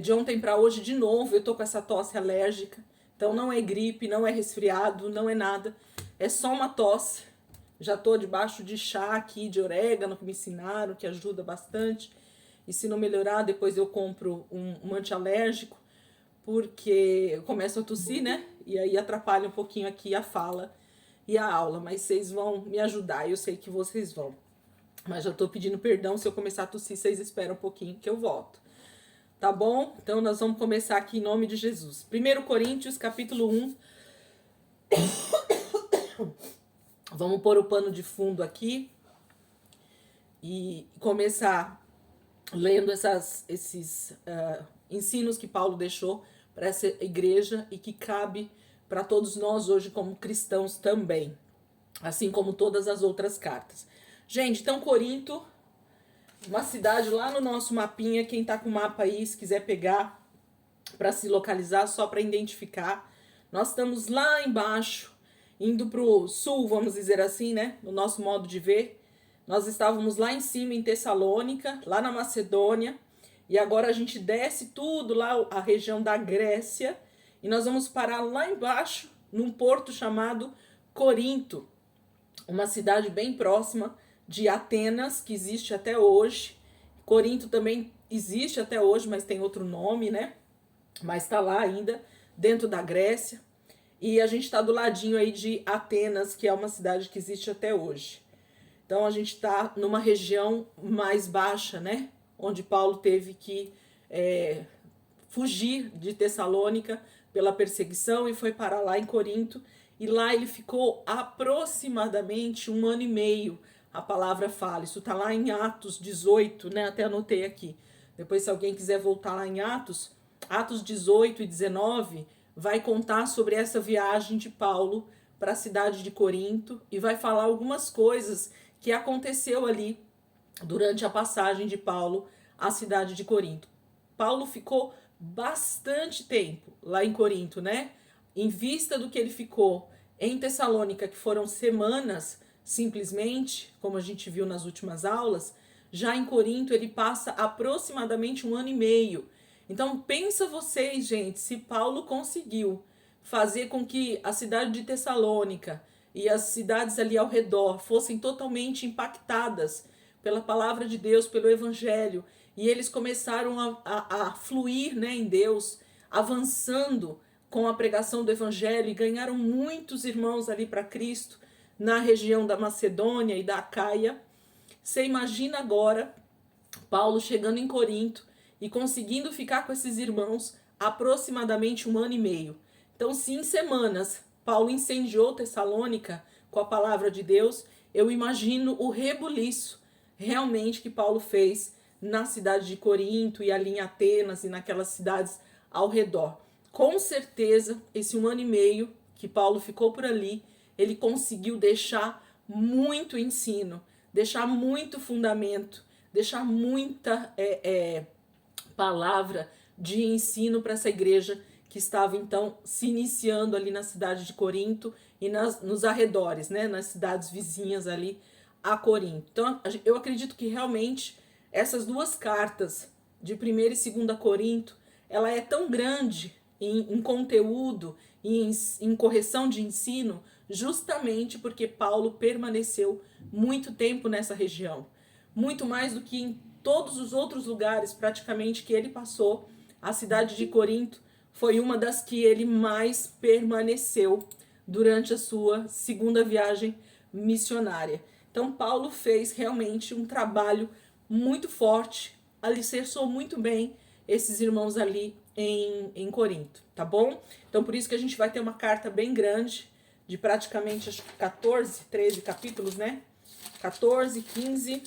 De ontem para hoje, de novo, eu tô com essa tosse alérgica. Então não é gripe, não é resfriado, não é nada. É só uma tosse. Já tô debaixo de chá aqui de orégano que me ensinaram, que ajuda bastante. E se não melhorar, depois eu compro um antialérgico, porque eu começo a tossir, né? E aí atrapalha um pouquinho aqui a fala e a aula. Mas vocês vão me ajudar, eu sei que vocês vão. Mas já tô pedindo perdão, se eu começar a tossir, vocês esperam um pouquinho que eu volto. Tá bom? Então nós vamos começar aqui em nome de Jesus. 1 Coríntios, capítulo 1. Vamos pôr o pano de fundo aqui e começar lendo esses ensinos que Paulo deixou para essa igreja e que cabe para todos nós hoje como cristãos também, assim como todas as outras cartas. Gente, então Corinto, uma cidade lá no nosso mapinha, quem tá com o mapa aí, se quiser pegar para se localizar, só para identificar. Nós estamos lá embaixo, indo pro sul, vamos dizer assim, né? No nosso modo de ver. Nós estávamos lá em cima em Tessalônica, lá na Macedônia, e agora a gente desce tudo lá, a região da Grécia, e nós vamos parar lá embaixo, num porto chamado Corinto, uma cidade bem próxima de Atenas, que existe até hoje. Corinto também existe até hoje, mas tem outro nome, né? Mas está lá ainda, dentro da Grécia. E a gente está do ladinho aí de Atenas, que é uma cidade que existe até hoje. Então a gente está numa região mais baixa, né? Onde Paulo teve que fugir de Tessalônica pela perseguição e foi parar lá em Corinto. E lá ele ficou aproximadamente 1 ano e meio. A palavra fala, isso está lá em Atos 18, né? Até anotei aqui. Depois, se alguém quiser voltar lá em Atos 18 e 19, vai contar sobre essa viagem de Paulo para a cidade de Corinto e vai falar algumas coisas que aconteceu ali durante a passagem de Paulo à cidade de Corinto. Paulo ficou bastante tempo lá em Corinto, né? Em vista do que ele ficou em Tessalônica, que foram semanas simplesmente, como a gente viu nas últimas aulas, já em Corinto ele passa aproximadamente 1 ano e meio. Então pensa vocês, gente, se Paulo conseguiu fazer com que a cidade de Tessalônica e as cidades ali ao redor fossem totalmente impactadas pela palavra de Deus, pelo evangelho, e eles começaram a fluir, né, em Deus, avançando com a pregação do evangelho e ganharam muitos irmãos ali para Cristo na região da Macedônia e da Acaia. Você imagina agora Paulo chegando em Corinto e conseguindo ficar com esses irmãos aproximadamente 1 ano e meio. Então, se em semanas Paulo incendiou Tessalônica com a palavra de Deus, eu imagino o rebuliço realmente que Paulo fez na cidade de Corinto e ali em Atenas e naquelas cidades ao redor. Com certeza, esse 1 ano e meio que Paulo ficou por ali, ele conseguiu deixar muito ensino, deixar muito fundamento, deixar muita palavra de ensino para essa igreja que estava então se iniciando ali na cidade de Corinto e nos arredores, né, nas cidades vizinhas ali a Corinto. Então eu acredito que realmente essas duas cartas de 1 e 2 Corinto, ela é tão grande em conteúdo e em correção de ensino, justamente porque Paulo permaneceu muito tempo nessa região, muito mais do que em todos os outros lugares praticamente que ele passou. A cidade de Corinto foi uma das que ele mais permaneceu durante a sua segunda viagem missionária. Então Paulo fez realmente um trabalho muito forte, alicerçou muito bem esses irmãos ali em Corinto, tá bom? Então por isso que a gente vai ter uma carta bem grande, de praticamente acho que 14, 13 capítulos, né? 14, 15,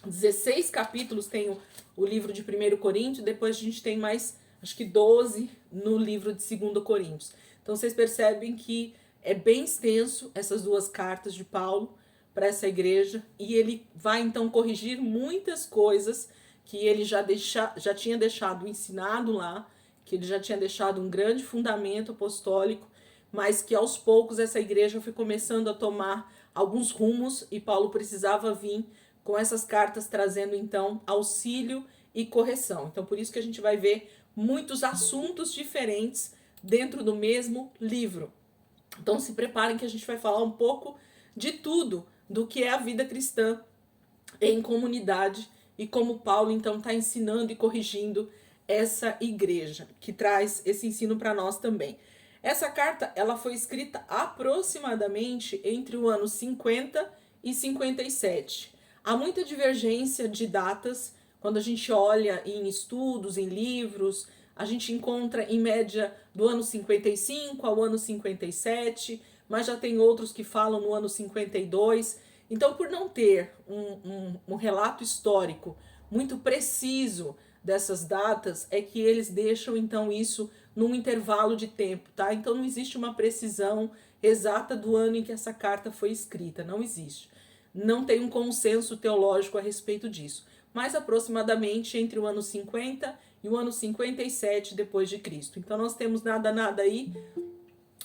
16 capítulos tem o livro de 1 Coríntios, depois a gente tem mais, acho que 12 no livro de 2 Coríntios. Então vocês percebem que é bem extenso essas duas cartas de Paulo para essa igreja, e ele vai então corrigir muitas coisas que ele já tinha deixado ensinado lá, que ele já tinha deixado um grande fundamento apostólico, mas que aos poucos essa igreja foi começando a tomar alguns rumos e Paulo precisava vir com essas cartas trazendo então auxílio e correção. Então, por isso que a gente vai ver muitos assuntos diferentes dentro do mesmo livro. Então, se preparem que a gente vai falar um pouco de tudo do que é a vida cristã em comunidade e como Paulo, então, está ensinando e corrigindo essa igreja, que traz esse ensino para nós também. Essa carta, ela foi escrita aproximadamente entre o ano 50 e 57. Há muita divergência de datas, quando a gente olha em estudos, em livros, a gente encontra em média do ano 55 ao ano 57, mas já tem outros que falam no ano 52. Então, por não ter um relato histórico muito preciso dessas datas, é que eles deixam então isso num intervalo de tempo, tá? Então não existe uma precisão exata do ano em que essa carta foi escrita, não existe. Não tem um consenso teológico a respeito disso, mas aproximadamente entre o ano 50 e o ano 57 depois de Cristo. Então nós temos nada aí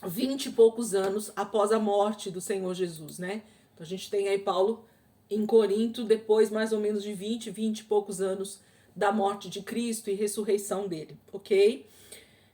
20 e poucos anos após a morte do Senhor Jesus, né? Então a gente tem aí Paulo em Corinto depois mais ou menos de 20 e poucos anos da morte de Cristo e ressurreição dele, ok?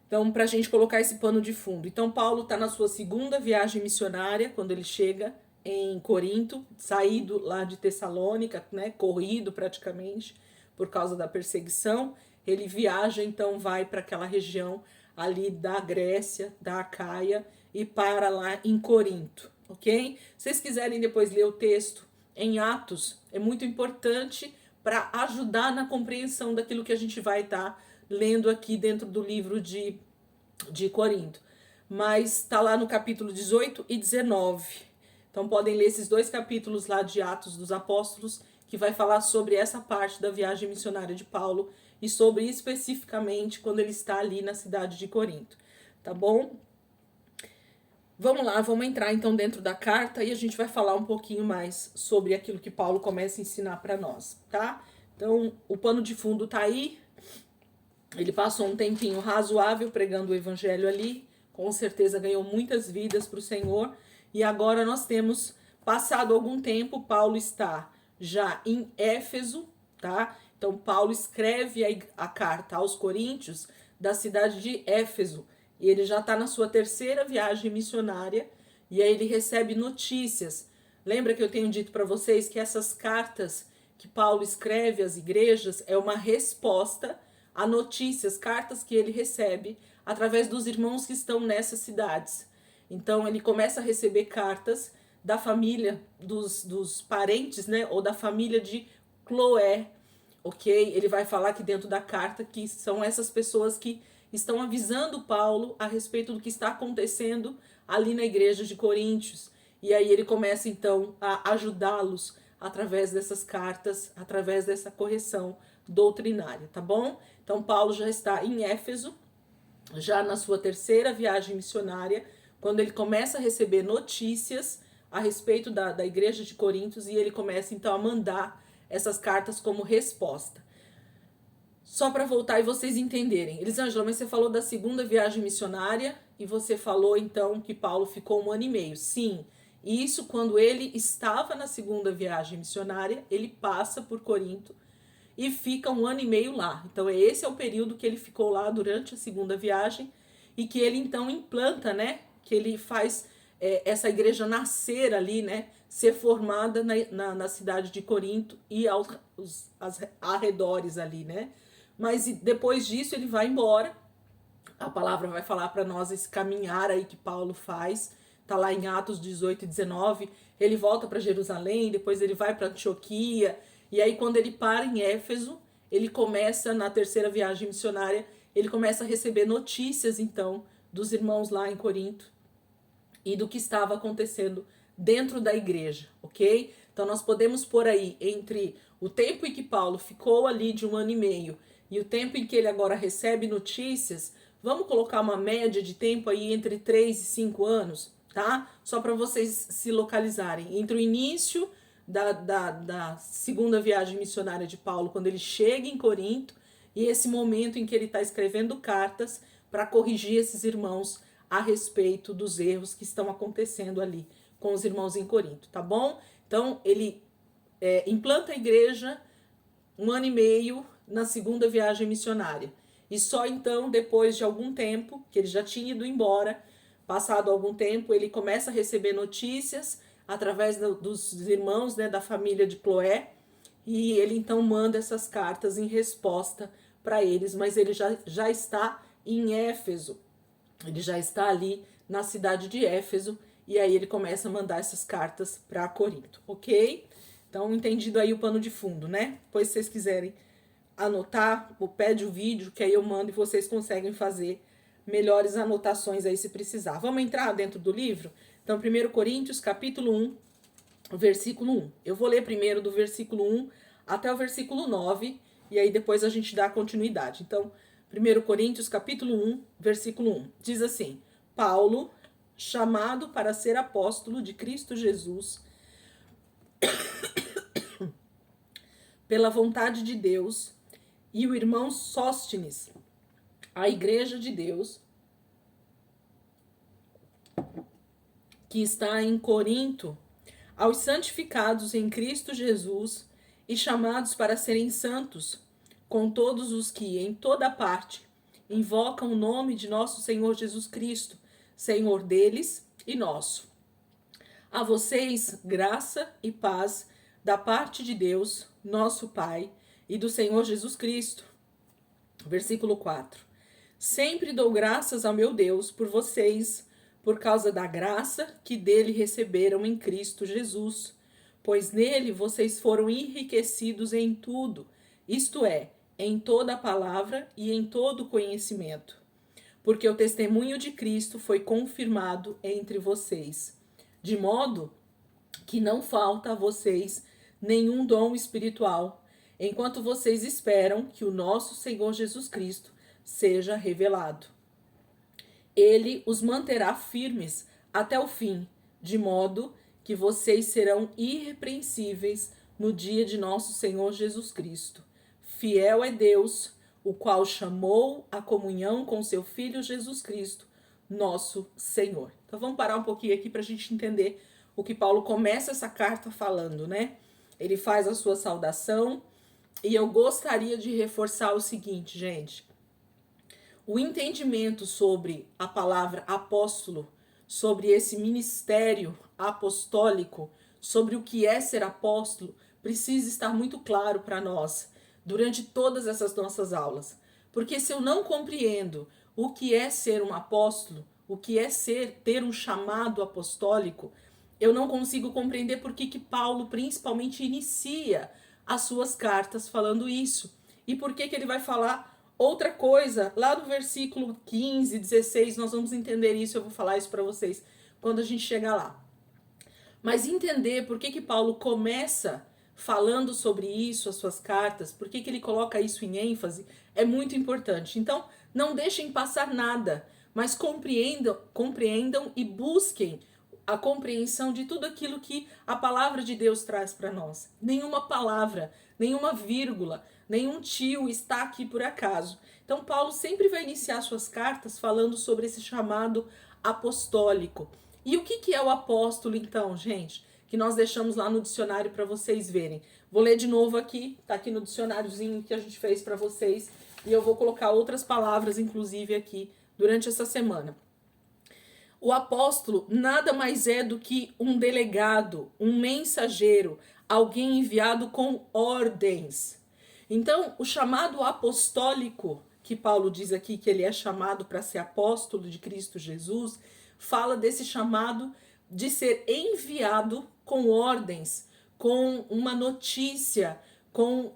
Então, para a gente colocar esse pano de fundo. Então, Paulo está na sua segunda viagem missionária, quando ele chega em Corinto, saído lá de Tessalônica, né, corrido praticamente, por causa da perseguição. Ele viaja, então, vai para aquela região ali da Grécia, da Acaia, e para lá em Corinto, ok? Se vocês quiserem depois ler o texto em Atos, é muito importante para ajudar na compreensão daquilo que a gente vai estar lendo aqui dentro do livro de Corinto. Mas está lá no capítulo 18 e 19. Então podem ler esses dois capítulos lá de Atos dos Apóstolos, que vai falar sobre essa parte da viagem missionária de Paulo e sobre especificamente quando ele está ali na cidade de Corinto. Tá bom? Vamos lá, vamos entrar então dentro da carta e a gente vai falar um pouquinho mais sobre aquilo que Paulo começa a ensinar para nós, tá? Então, o pano de fundo tá aí. Ele passou um tempinho razoável pregando o evangelho ali, com certeza ganhou muitas vidas para o Senhor, e agora nós temos passado algum tempo, Paulo está já em Éfeso, tá? Então, Paulo escreve a carta aos Coríntios da cidade de Éfeso, e ele já está na sua terceira viagem missionária, e aí ele recebe notícias. Lembra que eu tenho dito para vocês que essas cartas que Paulo escreve às igrejas é uma resposta a notícias, cartas que ele recebe através dos irmãos que estão nessas cidades. Então ele começa a receber cartas da família, dos parentes, né, ou da família de Cloé, ok? Ele vai falar aqui dentro da carta que são essas pessoas que estão avisando Paulo a respeito do que está acontecendo ali na igreja de Coríntios. E aí ele começa então a ajudá-los através dessas cartas, através dessa correção doutrinária, tá bom? Então Paulo já está em Éfeso, já na sua terceira viagem missionária, quando ele começa a receber notícias a respeito da igreja de Coríntios, e ele começa então a mandar essas cartas como resposta. Só para voltar e vocês entenderem. Elisângela, mas você falou da segunda viagem missionária e você falou então que Paulo ficou 1 ano e meio. Sim, isso quando ele estava na segunda viagem missionária, ele passa por Corinto e fica 1 ano e meio lá. Então esse é o período que ele ficou lá durante a segunda viagem e que ele então implanta, né? Que ele faz essa igreja nascer ali, né? Ser formada na cidade de Corinto e aos arredores ali, né? Mas depois disso ele vai embora. A palavra vai falar para nós esse caminhar aí que Paulo faz. Tá lá em Atos 18 e 19. Ele volta para Jerusalém, depois ele vai para Antioquia. E aí quando ele para em Éfeso, ele começa na terceira viagem missionária, ele começa a receber notícias então dos irmãos lá em Corinto e do que estava acontecendo dentro da igreja, ok? Então nós podemos pôr aí entre o tempo em que Paulo ficou ali de 1 ano e meio e o tempo em que ele agora recebe notícias, vamos colocar uma média de tempo aí entre 3 e 5 anos, tá? Só para vocês se localizarem. Entre o início da segunda viagem missionária de Paulo, quando ele chega em Corinto, e esse momento em que ele está escrevendo cartas para corrigir esses irmãos a respeito dos erros que estão acontecendo ali com os irmãos em Corinto, tá bom? Então, ele implanta a igreja 1 ano e meio, na segunda viagem missionária. E só então, depois de algum tempo, que ele já tinha ido embora, passado algum tempo, ele começa a receber notícias através dos irmãos, né, da família de Cloé, e ele então manda essas cartas em resposta para eles, mas ele já está em Éfeso, ele já está ali na cidade de Éfeso, e aí ele começa a mandar essas cartas para Corinto, ok? Então, entendido aí o pano de fundo, né? Depois, se vocês quiserem anotar, pede o vídeo, que aí eu mando e vocês conseguem fazer melhores anotações aí se precisar. Vamos entrar dentro do livro? Então, 1 Coríntios, capítulo 1, versículo 1. Eu vou ler primeiro do versículo 1 até o versículo 9, e aí depois a gente dá continuidade. Então, 1 Coríntios, capítulo 1, versículo 1. Diz assim: Paulo, chamado para ser apóstolo de Cristo Jesus, pela vontade de Deus, e o irmão Sóstenes, a igreja de Deus, que está em Corinto, aos santificados em Cristo Jesus e chamados para serem santos, com todos os que, em toda parte, invocam o nome de nosso Senhor Jesus Cristo, Senhor deles e nosso. A vocês, graça e paz da parte de Deus, nosso Pai, e do Senhor Jesus Cristo. Versículo 4. Sempre dou graças ao meu Deus por vocês, por causa da graça que dele receberam em Cristo Jesus, pois nele vocês foram enriquecidos em tudo, isto é, em toda a palavra e em todo o conhecimento, porque o testemunho de Cristo foi confirmado entre vocês, de modo que não falta a vocês nenhum dom espiritual, enquanto vocês esperam que o nosso Senhor Jesus Cristo seja revelado. Ele os manterá firmes até o fim, de modo que vocês serão irrepreensíveis no dia de nosso Senhor Jesus Cristo. Fiel é Deus, o qual chamou a comunhão com seu Filho Jesus Cristo, nosso Senhor. Então vamos parar um pouquinho aqui para a gente entender o que Paulo começa essa carta falando, né? Ele faz a sua saudação e eu gostaria de reforçar o seguinte, gente. O entendimento sobre a palavra apóstolo, sobre esse ministério apostólico, sobre o que é ser apóstolo, precisa estar muito claro para nós durante todas essas nossas aulas. Porque se eu não compreendo o que é ser um apóstolo, o que é ter um chamado apostólico, eu não consigo compreender por que Paulo principalmente inicia as suas cartas falando isso. E por que ele vai falar outra coisa, lá no versículo 15, 16, nós vamos entender isso, eu vou falar isso para vocês quando a gente chegar lá. Mas entender por que Paulo começa falando sobre isso, as suas cartas, por que ele coloca isso em ênfase, é muito importante. Então, não deixem passar nada, mas compreendam e busquem a compreensão de tudo aquilo que a palavra de Deus traz para nós. Nenhuma palavra, nenhuma vírgula, nenhum tio está aqui por acaso. Então, Paulo sempre vai iniciar suas cartas falando sobre esse chamado apostólico. E o que é o apóstolo, então, gente? Que nós deixamos lá no dicionário para vocês verem. Vou ler de novo aqui, tá aqui no dicionáriozinho que a gente fez para vocês. E eu vou colocar outras palavras, inclusive, aqui durante essa semana. O apóstolo nada mais é do que um delegado, um mensageiro, alguém enviado com ordens. Então, o chamado apostólico, que Paulo diz aqui que ele é chamado para ser apóstolo de Cristo Jesus, fala desse chamado de ser enviado com ordens, com uma notícia, com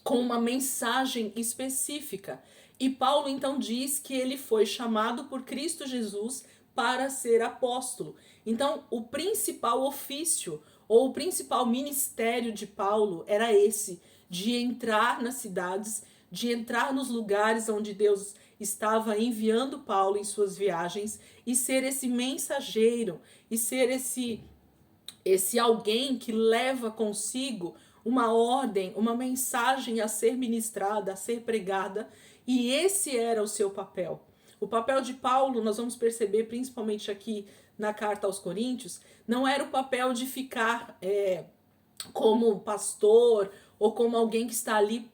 uma mensagem específica. E Paulo então diz que ele foi chamado por Cristo Jesus para ser apóstolo. Então, o principal ofício ou o principal ministério de Paulo era esse, de entrar nas cidades, de entrar nos lugares onde Deus estava enviando Paulo em suas viagens e ser esse mensageiro e ser esse alguém que leva consigo uma ordem, uma mensagem a ser ministrada, a ser pregada, e esse era o seu papel. O papel de Paulo, nós vamos perceber principalmente aqui na carta aos Coríntios, não era o papel de ficar como pastor ou como alguém que está ali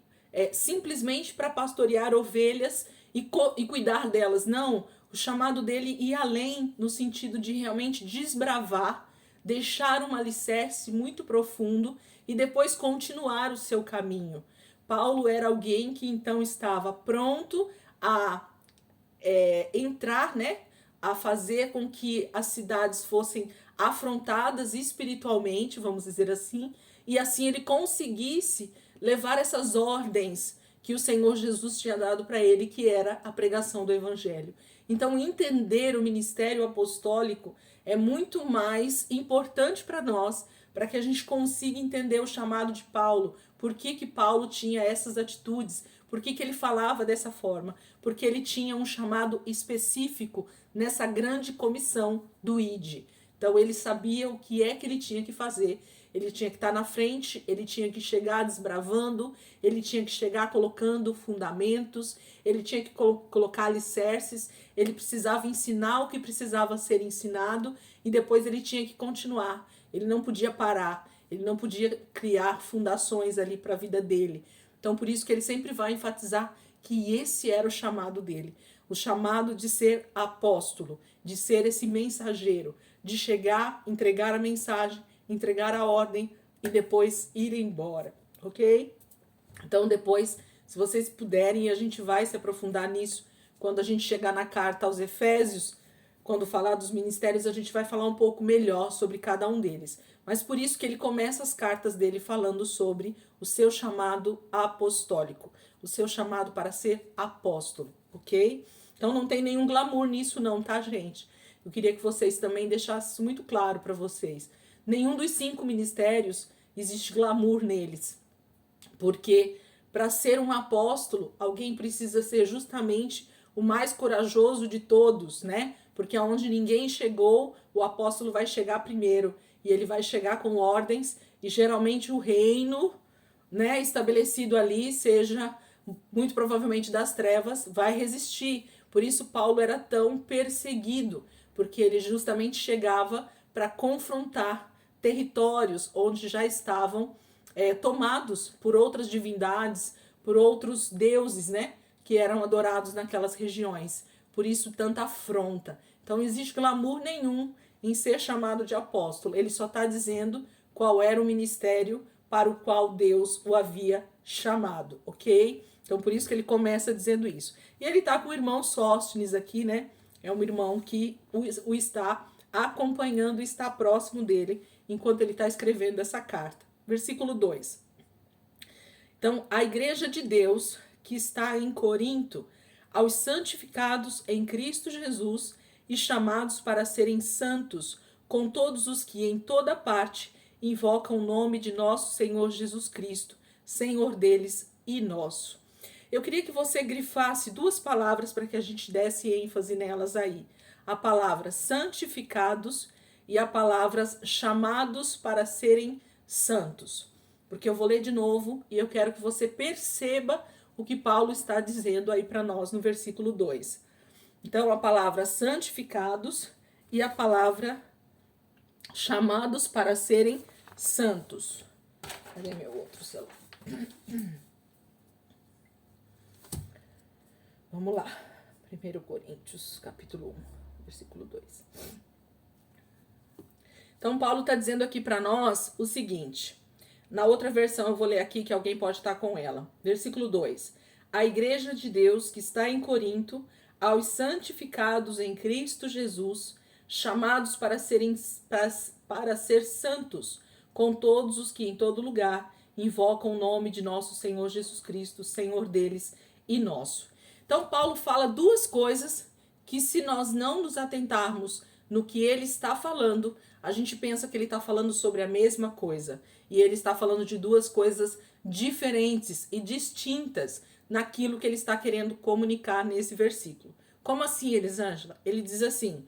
simplesmente para pastorear ovelhas e cuidar delas. Não, o chamado dele ia além, no sentido de realmente desbravar, deixar um alicerce muito profundo e depois continuar o seu caminho. Paulo era alguém que então estava pronto a entrar, né, a fazer com que as cidades fossem afrontadas espiritualmente, vamos dizer assim, e assim ele conseguisse levar essas ordens que o Senhor Jesus tinha dado para ele, que era a pregação do evangelho. Então, entender o ministério apostólico é muito mais importante para nós, para que a gente consiga entender o chamado de Paulo, por que Paulo tinha essas atitudes, por que ele falava dessa forma, porque ele tinha um chamado específico nessa grande comissão do ID. Então ele sabia o que é que ele tinha que fazer. Ele tinha que estar na frente, ele tinha que chegar desbravando, ele tinha que chegar colocando fundamentos, ele tinha que colocar alicerces, ele precisava ensinar o que precisava ser ensinado e depois ele tinha que continuar. Ele não podia parar, ele não podia criar fundações ali para a vida dele. Então por isso que ele sempre vai enfatizar que esse era o chamado dele. O chamado de ser apóstolo, de ser esse mensageiro, de chegar, entregar a mensagem, entregar a ordem e depois ir embora, ok? Então depois, se vocês puderem, a gente vai se aprofundar nisso quando a gente chegar na carta aos Efésios, quando falar dos ministérios, a gente vai falar um pouco melhor sobre cada um deles. Mas por isso que ele começa as cartas dele falando sobre o seu chamado apostólico, o seu chamado para ser apóstolo, ok? Então não tem nenhum glamour nisso não, tá, gente? Eu queria que vocês também deixassem isso muito claro para vocês. Nenhum dos 5 ministérios existe glamour neles, porque para ser um apóstolo, alguém precisa ser justamente o mais corajoso de todos, né? Porque aonde ninguém chegou, o apóstolo vai chegar primeiro e ele vai chegar com ordens e geralmente o reino, né, estabelecido ali, seja muito provavelmente das trevas, vai resistir. Por isso Paulo era tão perseguido, porque ele justamente chegava para confrontar territórios onde já estavam tomados por outras divindades, por outros deuses, né, que eram adorados naquelas regiões. Por isso tanta afronta. Então não existe glamour nenhum em ser chamado de apóstolo. Ele só está dizendo qual era o ministério para o qual Deus o havia chamado, ok? Então por isso que ele começa dizendo isso. E ele está com o irmão Sóstenes aqui, né? É um irmão que o está acompanhando e está próximo dele enquanto ele está escrevendo essa carta. Versículo 2. Então, a igreja de Deus que está em Corinto, aos santificados em Cristo Jesus e chamados para serem santos, com todos os que em toda parte invocam o nome de nosso Senhor Jesus Cristo, Senhor deles e nosso. Eu queria que você grifasse 2 palavras para que a gente desse ênfase nelas aí. A palavra santificados e a palavra chamados para serem santos. Porque eu vou ler de novo e eu quero que você perceba o que Paulo está dizendo aí para nós no versículo 2. Então, a palavra santificados e a palavra chamados para serem santos. Cadê meu outro celular? Vamos lá. 1 Coríntios, capítulo 1, versículo 2. Então, Paulo está dizendo aqui para nós o seguinte. Na outra versão, eu vou ler aqui que alguém pode estar com ela. Versículo 2. A igreja de Deus que está em Corinto, aos santificados em Cristo Jesus, chamados para ser santos, com todos os que em todo lugar invocam o nome de nosso Senhor Jesus Cristo, Senhor deles e nosso. Então, Paulo fala 2 coisas que, se nós não nos atentarmos no que ele está falando, a gente pensa que ele está falando sobre a mesma coisa. E ele está falando de 2 coisas diferentes e distintas naquilo que ele está querendo comunicar nesse versículo. Como assim, Elisângela? Ele diz assim: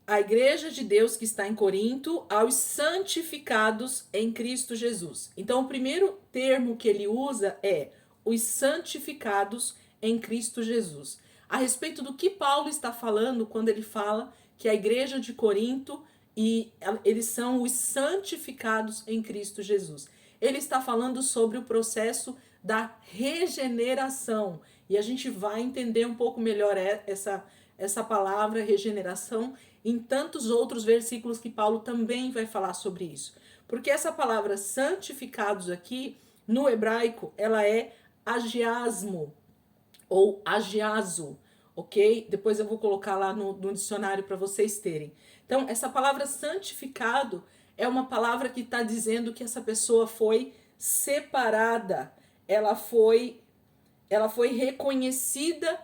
a igreja de Deus que está em Corinto, aos santificados em Cristo Jesus. Então, o primeiro termo que ele usa é os santificados em Cristo Jesus. A respeito do que Paulo está falando quando ele fala que a igreja de Corinto e eles são os santificados em Cristo Jesus. Ele está falando sobre o processo da regeneração. E a gente vai entender um pouco melhor essa palavra regeneração em tantos outros versículos que Paulo também vai falar sobre isso. Porque essa palavra santificados aqui, no hebraico, ela é agiasmo ou agiazo, ok? Depois eu vou colocar lá no dicionário para vocês terem. Então, essa palavra santificado é uma palavra que está dizendo que essa pessoa foi separada, ela foi reconhecida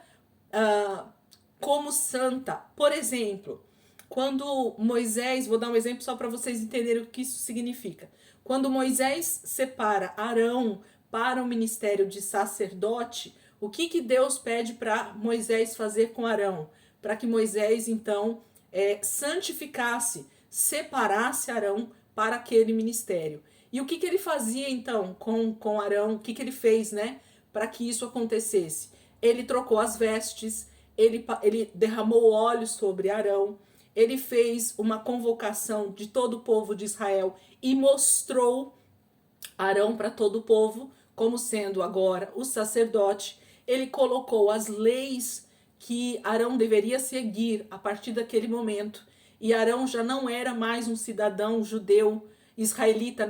como santa. Por exemplo, quando Moisés, vou dar um exemplo só para vocês entenderem o que isso significa. Quando Moisés separa Arão para o ministério de sacerdote, o que Deus pede para Moisés fazer com Arão? Para que Moisés, então, santificasse, separasse Arão para aquele ministério. E o que ele fazia, então, com Arão? O que ele fez, né, para que isso acontecesse? Ele trocou as vestes, ele derramou óleo sobre Arão, ele fez uma convocação de todo o povo de Israel e mostrou Arão para todo o povo como sendo agora o sacerdote. Ele colocou as leis que Arão deveria seguir a partir daquele momento. E Arão já não era mais um cidadão judeu, israelita,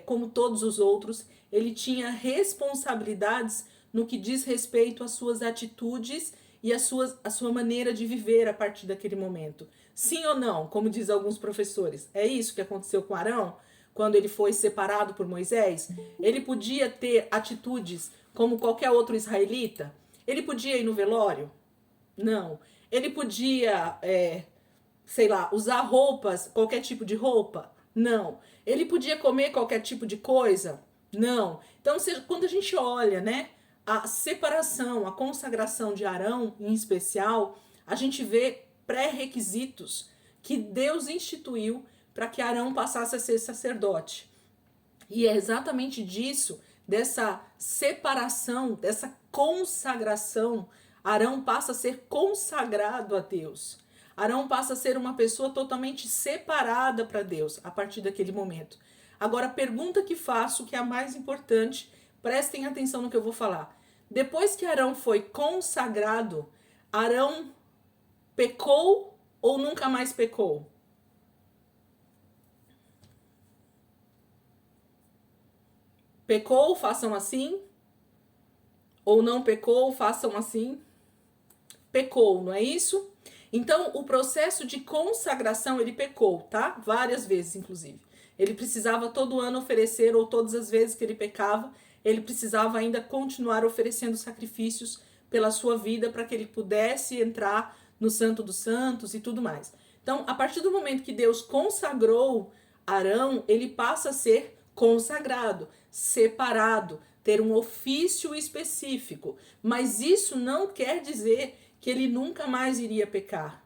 como todos os outros. Ele tinha responsabilidades no que diz respeito às suas atitudes e a sua maneira de viver a partir daquele momento. Sim ou não, como diz alguns professores? É isso que aconteceu com Arão, quando ele foi separado por Moisés? Ele podia ter atitudes como qualquer outro israelita? Ele podia ir no velório? Não. Ele podia, sei lá, usar roupas, qualquer tipo de roupa? Não. Ele podia comer qualquer tipo de coisa? Não. Então, quando a gente olha, né, a separação, a consagração de Arão, em especial, a gente vê pré-requisitos que Deus instituiu para que Arão passasse a ser sacerdote. E é exatamente disso, dessa separação, dessa consagração, Arão passa a ser consagrado a Deus. Arão passa a ser uma pessoa totalmente separada para Deus a partir daquele momento. Agora, a pergunta que faço, que é a mais importante, prestem atenção no que eu vou falar. Depois que Arão foi consagrado, Arão pecou ou nunca mais pecou? Pecou, façam assim. Ou não pecou, façam assim. Pecou, não é isso? Então, o processo de consagração, ele pecou, tá? Várias vezes, inclusive. Ele precisava todo ano oferecer, ou todas as vezes que ele pecava, ele precisava ainda continuar oferecendo sacrifícios pela sua vida para que ele pudesse entrar no Santo dos Santos e tudo mais. Então, a partir do momento que Deus consagrou Arão, ele passa a ser consagrado, separado, ter um ofício específico. Mas isso não quer dizer que ele nunca mais iria pecar,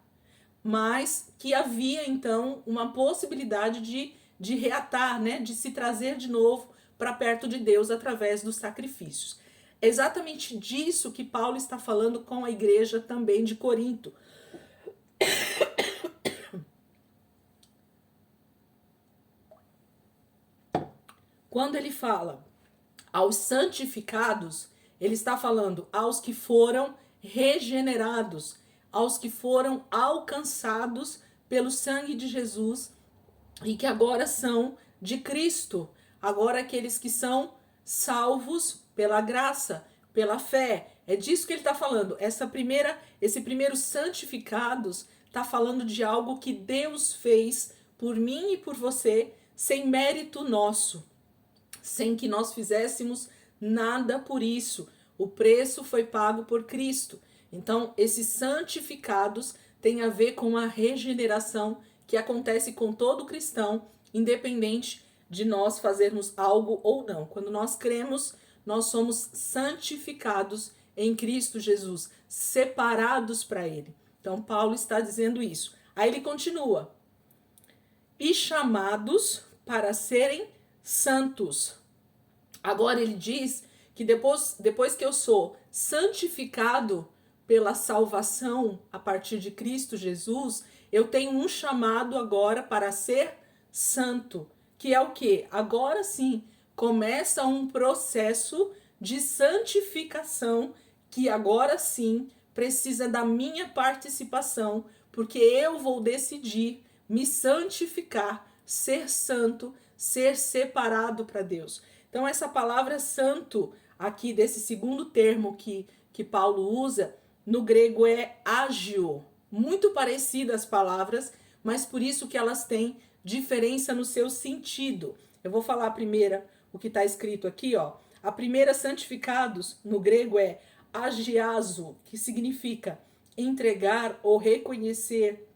mas que havia então uma possibilidade de reatar, né, de se trazer de novo para perto de Deus através dos sacrifícios. É exatamente disso que Paulo está falando com a igreja também de Corinto. Quando ele fala aos santificados, ele está falando aos que foram regenerados, aos que foram alcançados pelo sangue de Jesus e que agora são de Cristo, agora aqueles que são salvos pela graça, pela fé. É disso que ele está falando. Esse primeiro santificados está falando de algo que Deus fez por mim e por você, sem mérito nosso, sem que nós fizéssemos nada por isso. O preço foi pago por Cristo. Então, esses santificados têm a ver com a regeneração que acontece com todo cristão, independente de nós fazermos algo ou não. Quando nós cremos, nós somos santificados em Cristo Jesus, separados para Ele. Então, Paulo está dizendo isso. Aí ele continua. E chamados para serem santos. Agora ele diz que depois que eu sou santificado pela salvação a partir de Cristo Jesus, eu tenho um chamado agora para ser santo, que é o quê? Agora sim, começa um processo de santificação que agora sim precisa da minha participação, porque eu vou decidir me santificar, ser santo, ser separado para Deus. Então essa palavra santo aqui desse segundo termo que Paulo usa, no grego é agio. Muito parecidas as palavras, mas por isso que elas têm diferença no seu sentido. Eu vou falar a primeira, o que está escrito aqui, ó. A primeira, santificados, no grego é agiazo, que significa entregar ou reconhecer,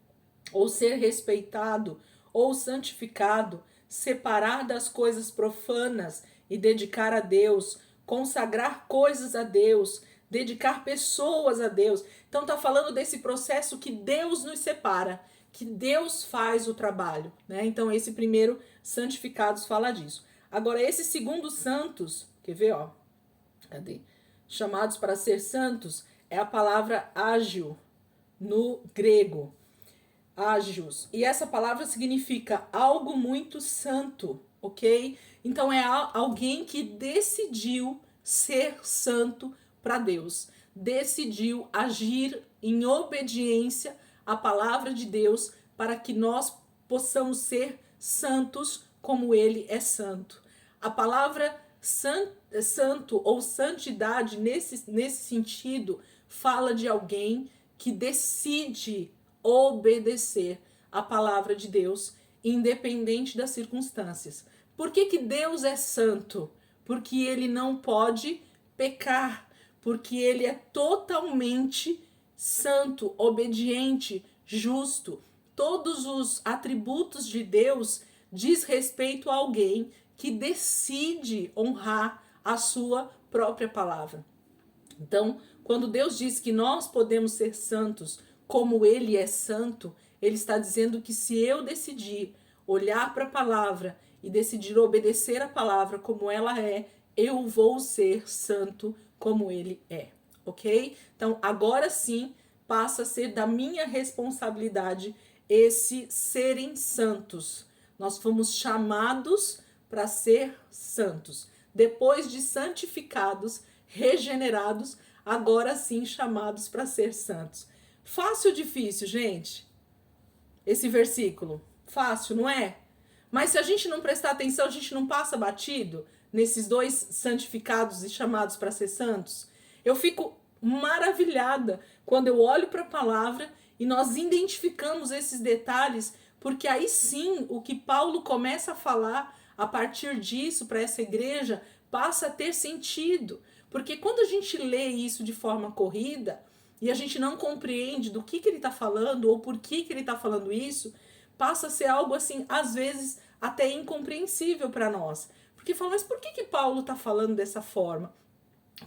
ou ser respeitado, ou santificado, separar das coisas profanas e dedicar a Deus, consagrar coisas a Deus, dedicar pessoas a Deus. Então tá falando desse processo que Deus nos separa, que Deus faz o trabalho, né? Então esse primeiro, santificados, fala disso. Agora esse segundo, santos, quer ver, ó? Cadê? Chamados para ser santos, é a palavra ágio no grego. Ágios. E essa palavra significa algo muito santo, ok? Então é alguém que decidiu ser santo para Deus, decidiu agir em obediência à palavra de Deus para que nós possamos ser santos como ele é santo. A palavra santo ou santidade nesse sentido fala de alguém que decide obedecer a palavra de Deus, independente das circunstâncias. Por que Deus é santo? Porque ele não pode pecar, porque ele é totalmente santo, obediente, justo. Todos os atributos de Deus diz respeito a alguém que decide honrar a sua própria palavra. Então, quando Deus diz que nós podemos ser santos como ele é santo, ele está dizendo que se eu decidir olhar para a palavra e decidir obedecer a palavra como ela é, eu vou ser santo como ele é, ok? Então, agora sim, passa a ser da minha responsabilidade esse serem santos. Nós fomos chamados para ser santos. Depois de santificados, regenerados, agora sim chamados para ser santos. Fácil ou difícil, gente? Esse versículo. Fácil, não é? Mas se a gente não prestar atenção, a gente não passa batido nesses dois santificados e chamados para ser santos. Eu fico maravilhada quando eu olho para a palavra e nós identificamos esses detalhes, porque aí sim o que Paulo começa a falar a partir disso para essa igreja passa a ter sentido. Porque quando a gente lê isso de forma corrida e a gente não compreende do que ele está falando ou por que ele está falando isso, passa a ser algo assim, às vezes, até incompreensível para nós. Porque fala, mas por que Paulo está falando dessa forma?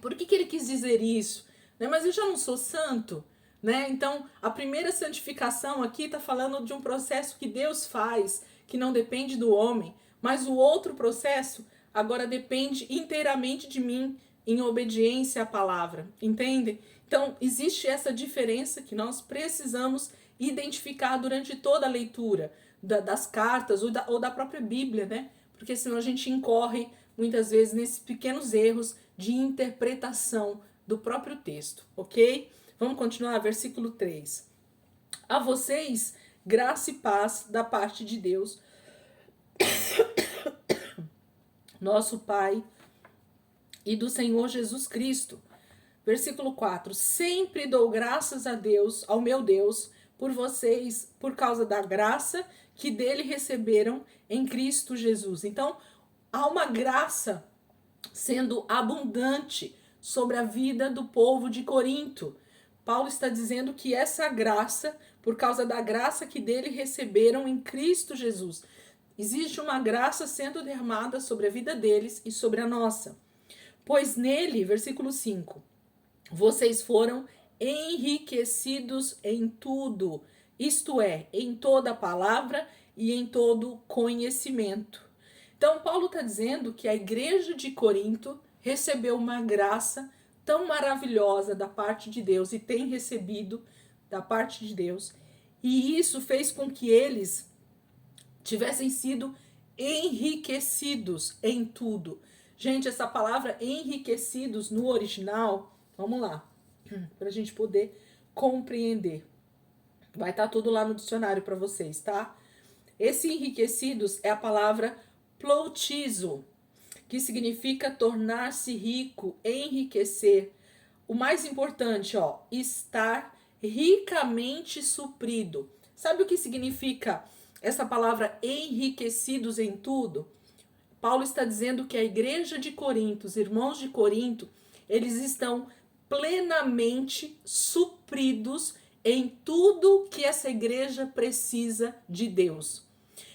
Por que ele quis dizer isso? Né? Mas eu já não sou santo? Né? Então, a primeira santificação aqui está falando de um processo que Deus faz, que não depende do homem. Mas o outro processo agora depende inteiramente de mim, em obediência à palavra, entende? Então, existe essa diferença que nós precisamos identificar durante toda a leitura das cartas ou da própria Bíblia, né? Porque senão a gente incorre muitas vezes nesses pequenos erros de interpretação do próprio texto, ok? Vamos continuar, versículo 3. A vocês, graça e paz da parte de Deus, nosso Pai, e do Senhor Jesus Cristo. Versículo 4. Sempre dou graças a Deus, ao meu Deus, por vocês, por causa da graça que dele receberam em Cristo Jesus. Então, há uma graça sendo abundante sobre a vida do povo de Corinto. Paulo está dizendo que essa graça, por causa da graça que dele receberam em Cristo Jesus, existe uma graça sendo derramada sobre a vida deles e sobre a nossa. Pois nele, versículo 5, vocês foram enriquecidos em tudo, isto é, em toda palavra e em todo conhecimento. Então, Paulo está dizendo que a igreja de Corinto recebeu uma graça tão maravilhosa da parte de Deus e tem recebido da parte de Deus. E isso fez com que eles tivessem sido enriquecidos em tudo. Gente, essa palavra enriquecidos no original, vamos lá, para a gente poder compreender. Vai estar tudo lá no dicionário para vocês, tá? Esse enriquecidos é a palavra ploutizo, que significa tornar-se rico, enriquecer. O mais importante, ó, estar ricamente suprido. Sabe o que significa essa palavra enriquecidos em tudo? Paulo está dizendo que a igreja de Corinto, os irmãos de Corinto, eles estão plenamente supridos em tudo que essa igreja precisa de Deus.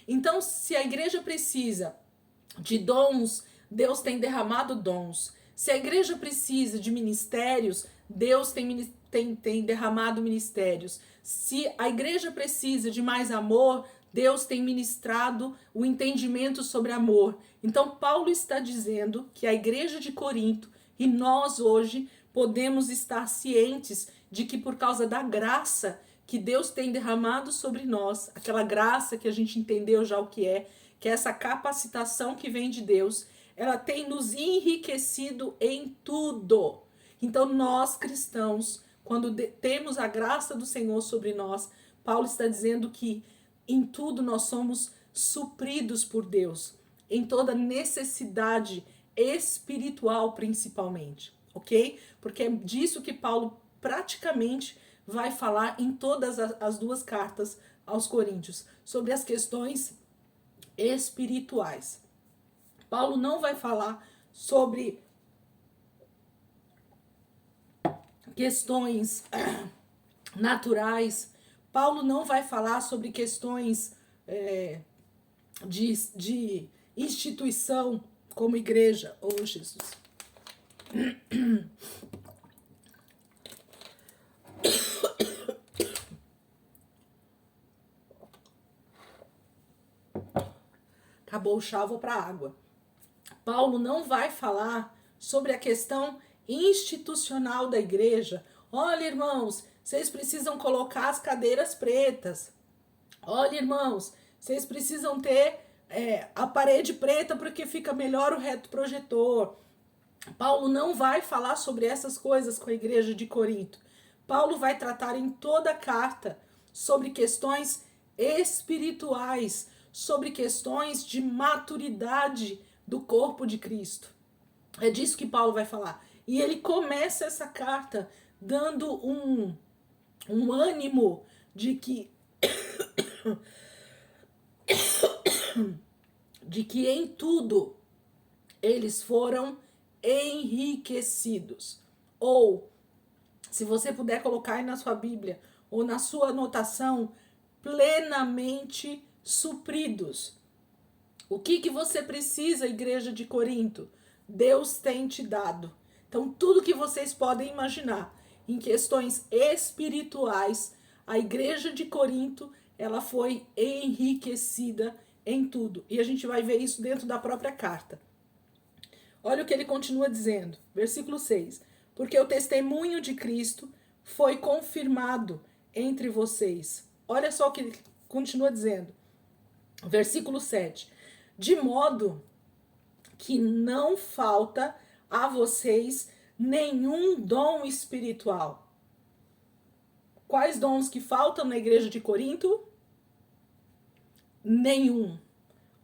Então, se a igreja precisa de dons, Deus tem derramado dons. Se a igreja precisa de ministérios, Deus tem derramado ministérios. Se a igreja precisa de mais amor, Deus tem ministrado o entendimento sobre amor. Então, Paulo está dizendo que a igreja de Corinto e nós hoje podemos estar cientes de que por causa da graça que Deus tem derramado sobre nós, aquela graça que a gente entendeu já o que é essa capacitação que vem de Deus, ela tem nos enriquecido em tudo. Então, nós cristãos, quando temos a graça do Senhor sobre nós, Paulo está dizendo que em tudo nós somos supridos por Deus, em toda necessidade espiritual principalmente, ok? Porque é disso que Paulo praticamente vai falar em todas as duas cartas aos Coríntios, sobre as questões espirituais. Paulo não vai falar sobre questões naturais. Paulo não vai falar sobre questões de instituição como igreja. Oh, Jesus. Acabou o chá, vou para a água. Paulo não vai falar sobre a questão institucional da igreja. Olha, irmãos, vocês precisam colocar as cadeiras pretas. Olha, irmãos, vocês precisam ter a parede preta porque fica melhor o reto projetor. Paulo não vai falar sobre essas coisas com a igreja de Corinto. Paulo vai tratar em toda a carta sobre questões espirituais, sobre questões de maturidade do corpo de Cristo. É disso que Paulo vai falar. E ele começa essa carta dando um ânimo de que em tudo eles foram enriquecidos. Ou, se você puder colocar aí na sua Bíblia ou na sua anotação, plenamente supridos. O que você precisa, igreja de Corinto? Deus tem te dado. Então, tudo que vocês podem imaginar em questões espirituais, a igreja de Corinto, ela foi enriquecida em tudo. E a gente vai ver isso dentro da própria carta. Olha o que ele continua dizendo, versículo 6. Porque o testemunho de Cristo foi confirmado entre vocês. Olha só o que ele continua dizendo. Versículo 7. De modo que não falta a vocês nenhum dom espiritual. Quais dons que faltam na igreja de Corinto? Nenhum.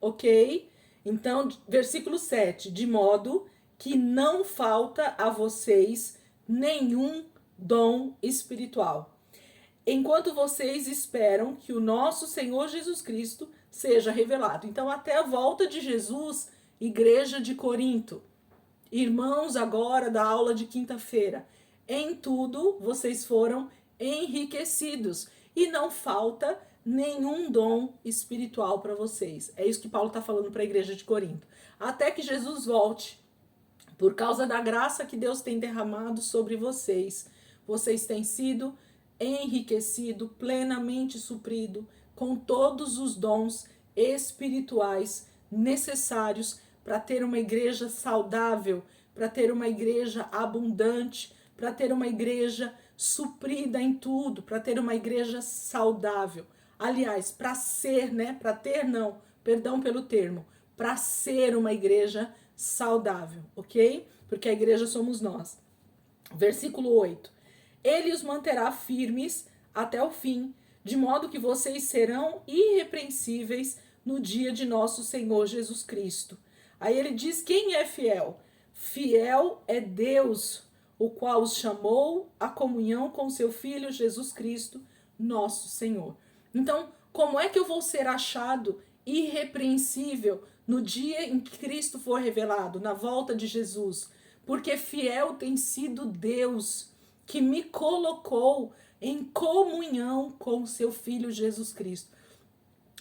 Ok? Então, versículo 7. De modo que não falta a vocês nenhum dom espiritual. Enquanto vocês esperam que o nosso Senhor Jesus Cristo seja revelado. Então, até a volta de Jesus, igreja de Corinto, irmãos agora da aula de quinta-feira, em tudo vocês foram enriquecidos e não falta nenhum dom espiritual para vocês. É isso que Paulo está falando para a igreja de Corinto. Até que Jesus volte, por causa da graça que Deus tem derramado sobre vocês, vocês têm sido enriquecido, plenamente suprido com todos os dons espirituais necessários para ter uma igreja saudável, para ter uma igreja abundante, para ter uma igreja suprida em tudo, para ter uma igreja saudável. Aliás, para ser, né? Para ter não, perdão pelo termo, para ser uma igreja saudável, ok? Porque a igreja somos nós. Versículo 8. Ele os manterá firmes até o fim, de modo que vocês serão irrepreensíveis no dia de nosso Senhor Jesus Cristo. Aí ele diz quem é fiel. Fiel é Deus, o qual os chamou à comunhão com seu Filho Jesus Cristo, nosso Senhor. Então, como é que eu vou ser achado irrepreensível no dia em que Cristo for revelado, na volta de Jesus? Porque fiel tem sido Deus que me colocou em comunhão com seu Filho Jesus Cristo.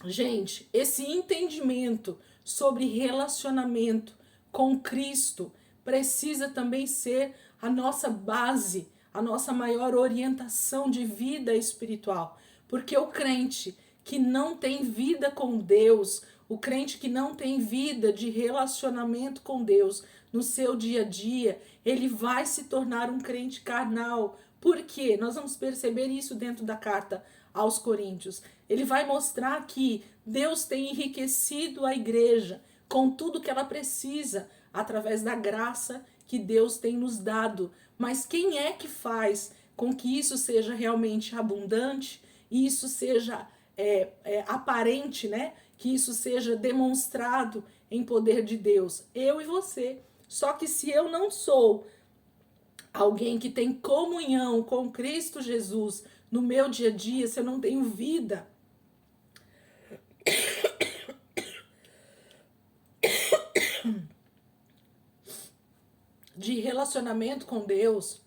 Gente, esse entendimento sobre relacionamento com Cristo precisa também ser a nossa base, a nossa maior orientação de vida espiritual. Porque o crente que não tem vida com Deus, o crente que não tem vida de relacionamento com Deus no seu dia a dia, ele vai se tornar um crente carnal. Por quê? Nós vamos perceber isso dentro da carta aos Coríntios. Ele vai mostrar que Deus tem enriquecido a igreja com tudo que ela precisa através da graça que Deus tem nos dado. Mas quem é que faz com que isso seja realmente abundante e isso seja aparente, né? Que isso seja demonstrado em poder de Deus? Eu e você. Só que se eu não sou alguém que tem comunhão com Cristo Jesus no meu dia a dia, se eu não tenho vida de relacionamento com Deus,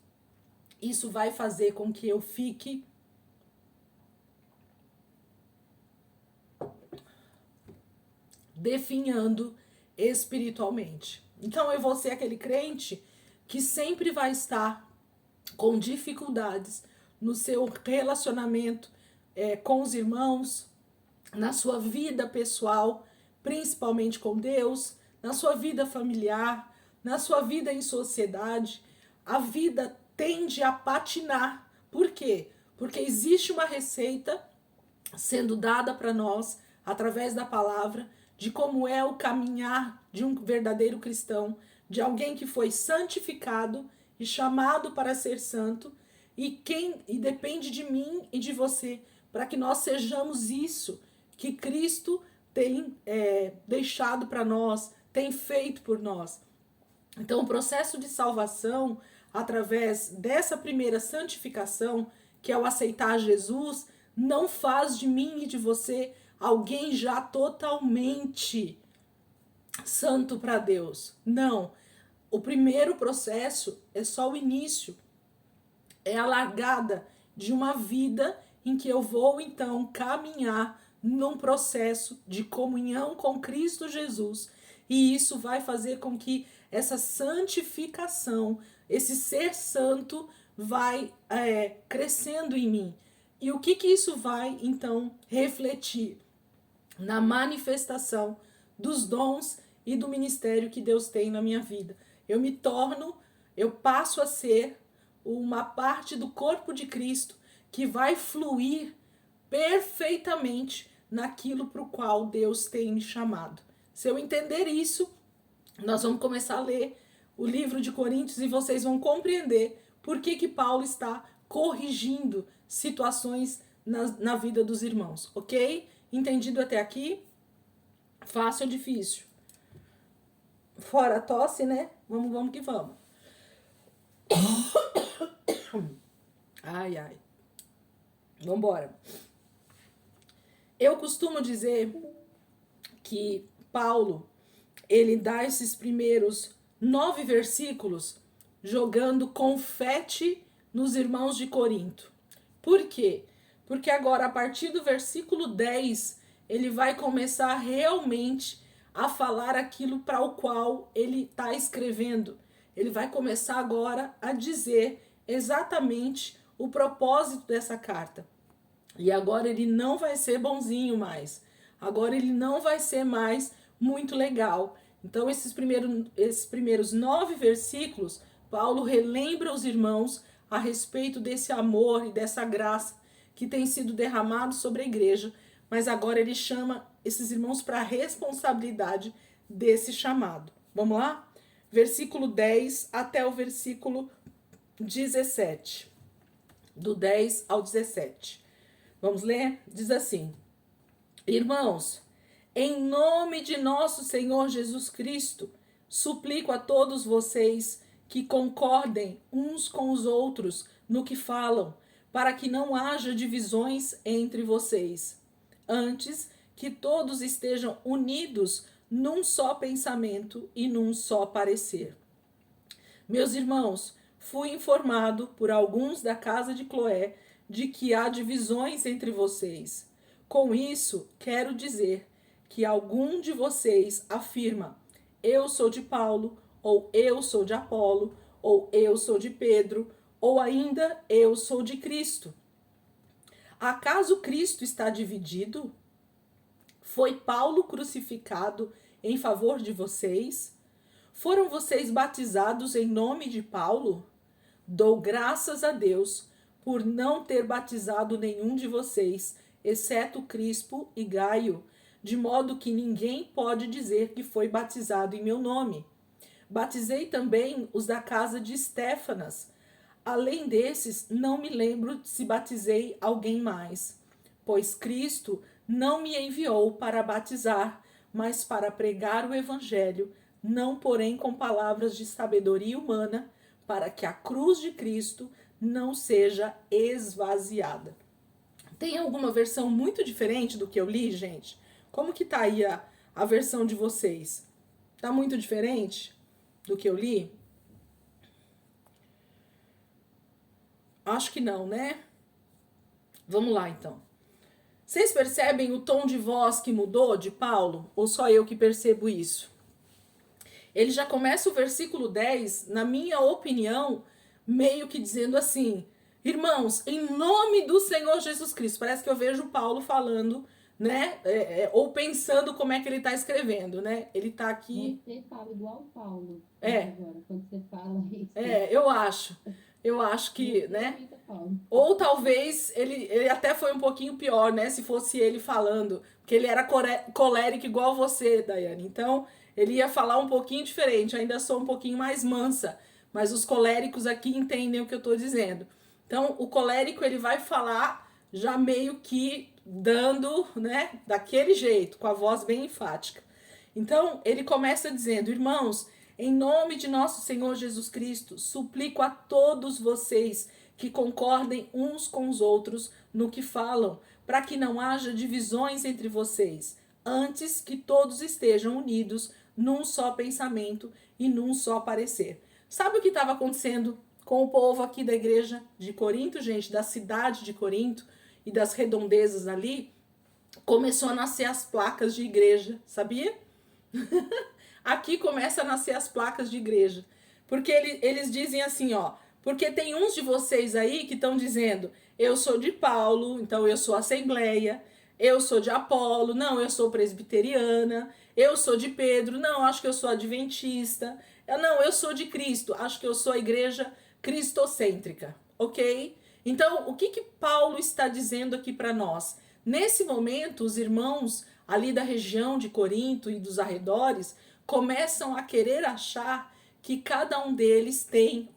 isso vai fazer com que eu fique definhando espiritualmente. Então eu vou ser aquele crente que sempre vai estar com dificuldades no seu relacionamento com os irmãos, na sua vida pessoal, principalmente com Deus, na sua vida familiar, na sua vida em sociedade. A vida tende a patinar. Por quê? Porque existe uma receita sendo dada para nós através da palavra de como é o caminhar de um verdadeiro cristão, de alguém que foi santificado e chamado para ser santo, e depende de mim e de você para que nós sejamos isso que Cristo tem deixado para nós, tem feito por nós. Então, o processo de salvação, através dessa primeira santificação, que é o aceitar Jesus, não faz de mim e de você alguém já totalmente santo para Deus. Não. O primeiro processo é só o início. É a largada de uma vida em que eu vou, então, caminhar num processo de comunhão com Cristo Jesus. E isso vai fazer com que essa santificação, esse ser santo, vai crescendo em mim. E o que isso vai, então, refletir? Na manifestação dos dons e do ministério que Deus tem na minha vida. Eu passo a ser uma parte do corpo de Cristo que vai fluir perfeitamente naquilo para o qual Deus tem me chamado. Se eu entender isso, nós vamos começar a ler o livro de Coríntios e vocês vão compreender por que Paulo está corrigindo situações na vida dos irmãos, ok? Entendido até aqui? Fácil ou difícil? Fora a tosse, né? Vamos que vamos. Ai, ai. Vambora. Eu costumo dizer que Paulo, ele dá esses primeiros 9 versículos jogando confete nos irmãos de Corinto. Por quê? Porque agora, a partir do versículo 10, ele vai começar realmente a falar aquilo para o qual ele está escrevendo. Ele vai começar agora a dizer exatamente o propósito dessa carta. E agora ele não vai ser bonzinho mais. Agora ele não vai ser mais muito legal. Então esses primeiros 9 versículos Paulo relembra os irmãos a respeito desse amor e dessa graça que tem sido derramado sobre a igreja, mas agora ele chama esses irmãos para a responsabilidade desse chamado. Vamos lá? Versículo 10 até o versículo 17. Do 10 ao 17. Vamos ler? Diz assim: Irmãos, em nome de nosso Senhor Jesus Cristo, suplico a todos vocês que concordem uns com os outros no que falam, para que não haja divisões entre vocês. Antes, que todos estejam unidos num só pensamento e num só parecer. Meus irmãos, fui informado por alguns da casa de Cloé de que há divisões entre vocês. Com isso, quero dizer que algum de vocês afirma: eu sou de Paulo, ou eu sou de Apolo, ou eu sou de Pedro, ou ainda eu sou de Cristo. Acaso Cristo está dividido? Foi Paulo crucificado em favor de vocês? Foram vocês batizados em nome de Paulo? Dou graças a Deus por não ter batizado nenhum de vocês, exceto Crispo e Gaio, de modo que ninguém pode dizer que foi batizado em meu nome. Batizei também os da casa de Estéfanas. Além desses, não me lembro se batizei alguém mais, pois Cristo não me enviou para batizar, mas para pregar o evangelho, não porém com palavras de sabedoria humana, para que a cruz de Cristo não seja esvaziada. Tem alguma versão muito diferente do que eu li, gente? Como que tá aí a versão de vocês? Tá muito diferente do que eu li? Acho que não, né? Vamos lá, então. Vocês percebem o tom de voz que mudou de Paulo? Ou só eu que percebo isso? Ele já começa o versículo 10, na minha opinião, meio que dizendo assim: irmãos, em nome do Senhor Jesus Cristo. Parece que eu vejo Paulo falando, né? Ou pensando como é que ele está escrevendo, né? Ele está aqui. Você fala igual Paulo. Agora, quando você fala isso. Eu acho. Eu acho que, né? Ou talvez ele até foi um pouquinho pior, né? Se fosse ele falando. Porque ele era colérico igual você, Daiane. Então, ele ia falar um pouquinho diferente. Ainda sou um pouquinho mais mansa. Mas os coléricos aqui entendem o que eu tô dizendo. Então, o colérico, ele vai falar já meio que dando, né? Daquele jeito, com a voz bem enfática. Então, ele começa dizendo: irmãos, em nome de nosso Senhor Jesus Cristo, suplico a todos vocês que concordem uns com os outros no que falam, para que não haja divisões entre vocês, antes que todos estejam unidos num só pensamento e num só parecer. Sabe o que estava acontecendo com o povo aqui da igreja de Corinto, gente, da cidade de Corinto e das redondezas ali? Começou a nascer as placas de igreja, sabia? Aqui começa a nascer as placas de igreja. Porque eles dizem assim, ó. Porque tem uns de vocês aí que estão dizendo: eu sou de Paulo, então eu sou assembleia. Eu sou de Apolo, não, eu sou presbiteriana. Eu sou de Pedro, não, acho que eu sou adventista. Não, eu sou de Cristo, acho que eu sou a igreja cristocêntrica, ok? Então, o que Paulo está dizendo aqui para nós? Nesse momento, os irmãos ali da região de Corinto e dos arredores começam a querer achar que cada um deles tem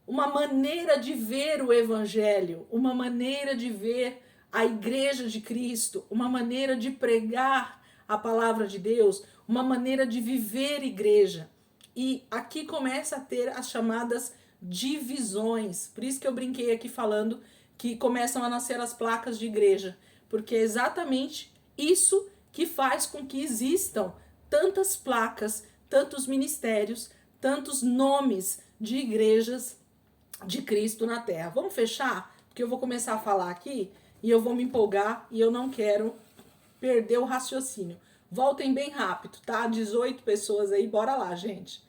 uma maneira de ver o evangelho, uma maneira de ver a igreja de Cristo, uma maneira de pregar a palavra de Deus, uma maneira de viver igreja. E aqui começa a ter as chamadas divisões. Por isso que eu brinquei aqui falando que começam a nascer as placas de igreja, porque é exatamente isso que faz com que existam tantas placas, tantos ministérios, tantos nomes de igrejas de Cristo na Terra. Vamos fechar? Porque eu vou começar a falar aqui e eu vou me empolgar e eu não quero perder o raciocínio. Voltem bem rápido, tá? 18 pessoas aí, bora lá, gente.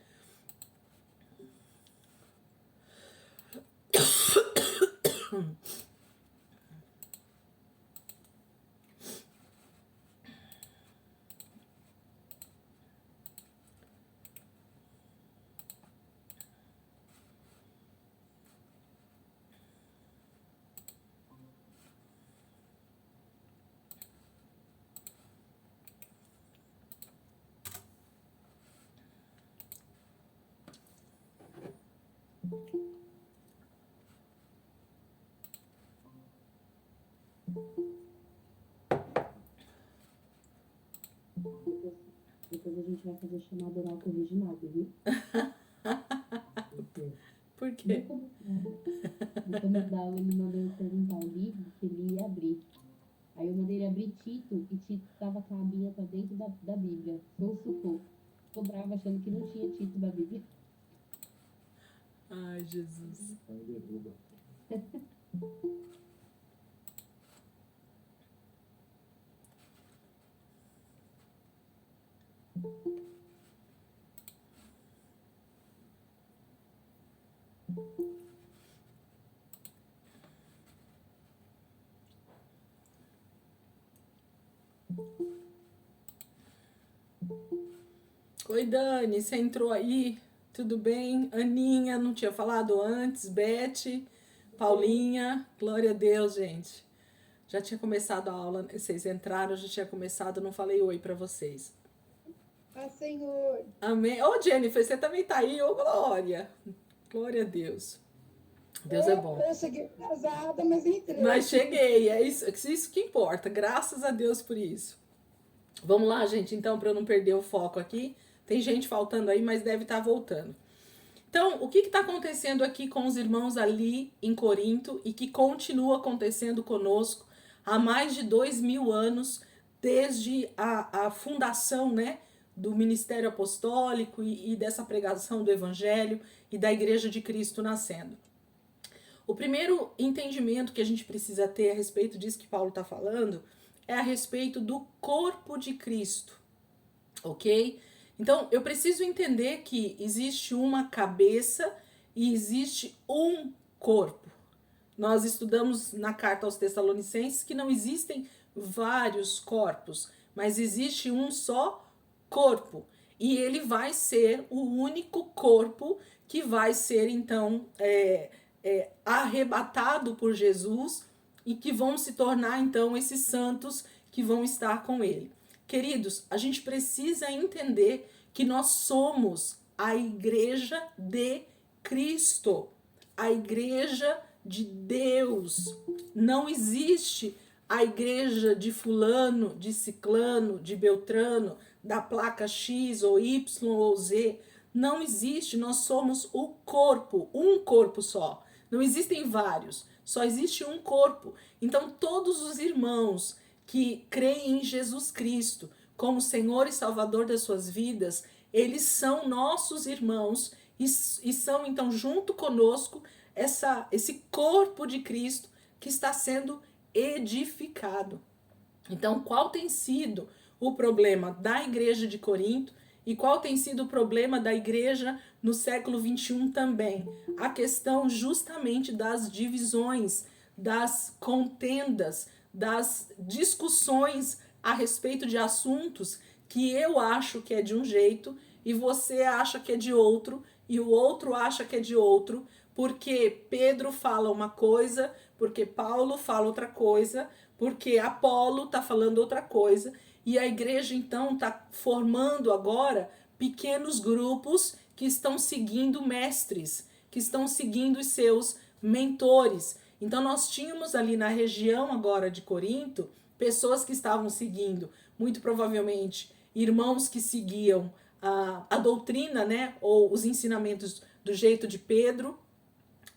Depois a gente vai fazer chamada oral corriginado, viu? Por quê? No começo da aula, ele mandou eu perguntar o livro que ele ia abrir. Aí eu mandei ele abrir Tito, e Tito estava com a abinha para dentro da Bíblia. Consultou. Ficou bravo achando que não tinha Tito da Bíblia. Ai, Jesus. Oi, Dani, você entrou aí? Tudo bem? Aninha, não tinha falado antes. Beth, Paulinha, glória a Deus, gente. Já tinha começado a aula, vocês entraram, eu já tinha começado, não falei oi pra vocês. Ah, Senhor. Amém. Ô, Jennifer, você também tá aí, ô, glória. Glória a Deus. Deus é bom. Eu cheguei atrasada, mas entrei. Mas cheguei, é isso que importa. Graças a Deus por isso. Vamos lá, gente, então, para eu não perder o foco aqui. Tem gente faltando aí, mas deve estar voltando. Então, o que está acontecendo aqui com os irmãos ali em Corinto e que continua acontecendo conosco há mais de 2000 anos, desde a fundação, né, do ministério apostólico e dessa pregação do evangelho e da igreja de Cristo nascendo? O primeiro entendimento que a gente precisa ter a respeito disso que Paulo está falando é a respeito do corpo de Cristo, ok? Então, eu preciso entender que existe uma cabeça e existe um corpo. Nós estudamos na carta aos Tessalonicenses que não existem vários corpos, mas existe um só corpo. E ele vai ser o único corpo que vai ser, então, arrebatado por Jesus e que vão se tornar, então, esses santos que vão estar com ele. Queridos, a gente precisa entender que nós somos a igreja de Cristo, a igreja de Deus. Não existe a igreja de fulano, de ciclano, de beltrano, da placa X ou Y ou Z. Não existe, nós somos o corpo, um corpo só. Não existem vários, só existe um corpo. Então todos os irmãos que creem em Jesus Cristo como Senhor e Salvador das suas vidas, eles são nossos irmãos e são então junto conosco esse corpo de Cristo que está sendo edificado. Então, qual tem sido o problema da igreja de Corinto e qual tem sido o problema da igreja no século 21 também? A questão justamente das divisões, das contendas, das discussões a respeito de assuntos que eu acho que é de um jeito e você acha que é de outro e o outro acha que é de outro, porque Pedro fala uma coisa, porque Paulo fala outra coisa, porque Apolo está falando outra coisa, e a igreja então está formando agora pequenos grupos que estão seguindo mestres, que estão seguindo os seus mentores. Então nós tínhamos ali na região agora de Corinto pessoas que estavam seguindo, muito provavelmente irmãos que seguiam a doutrina, né, ou os ensinamentos do jeito de Pedro.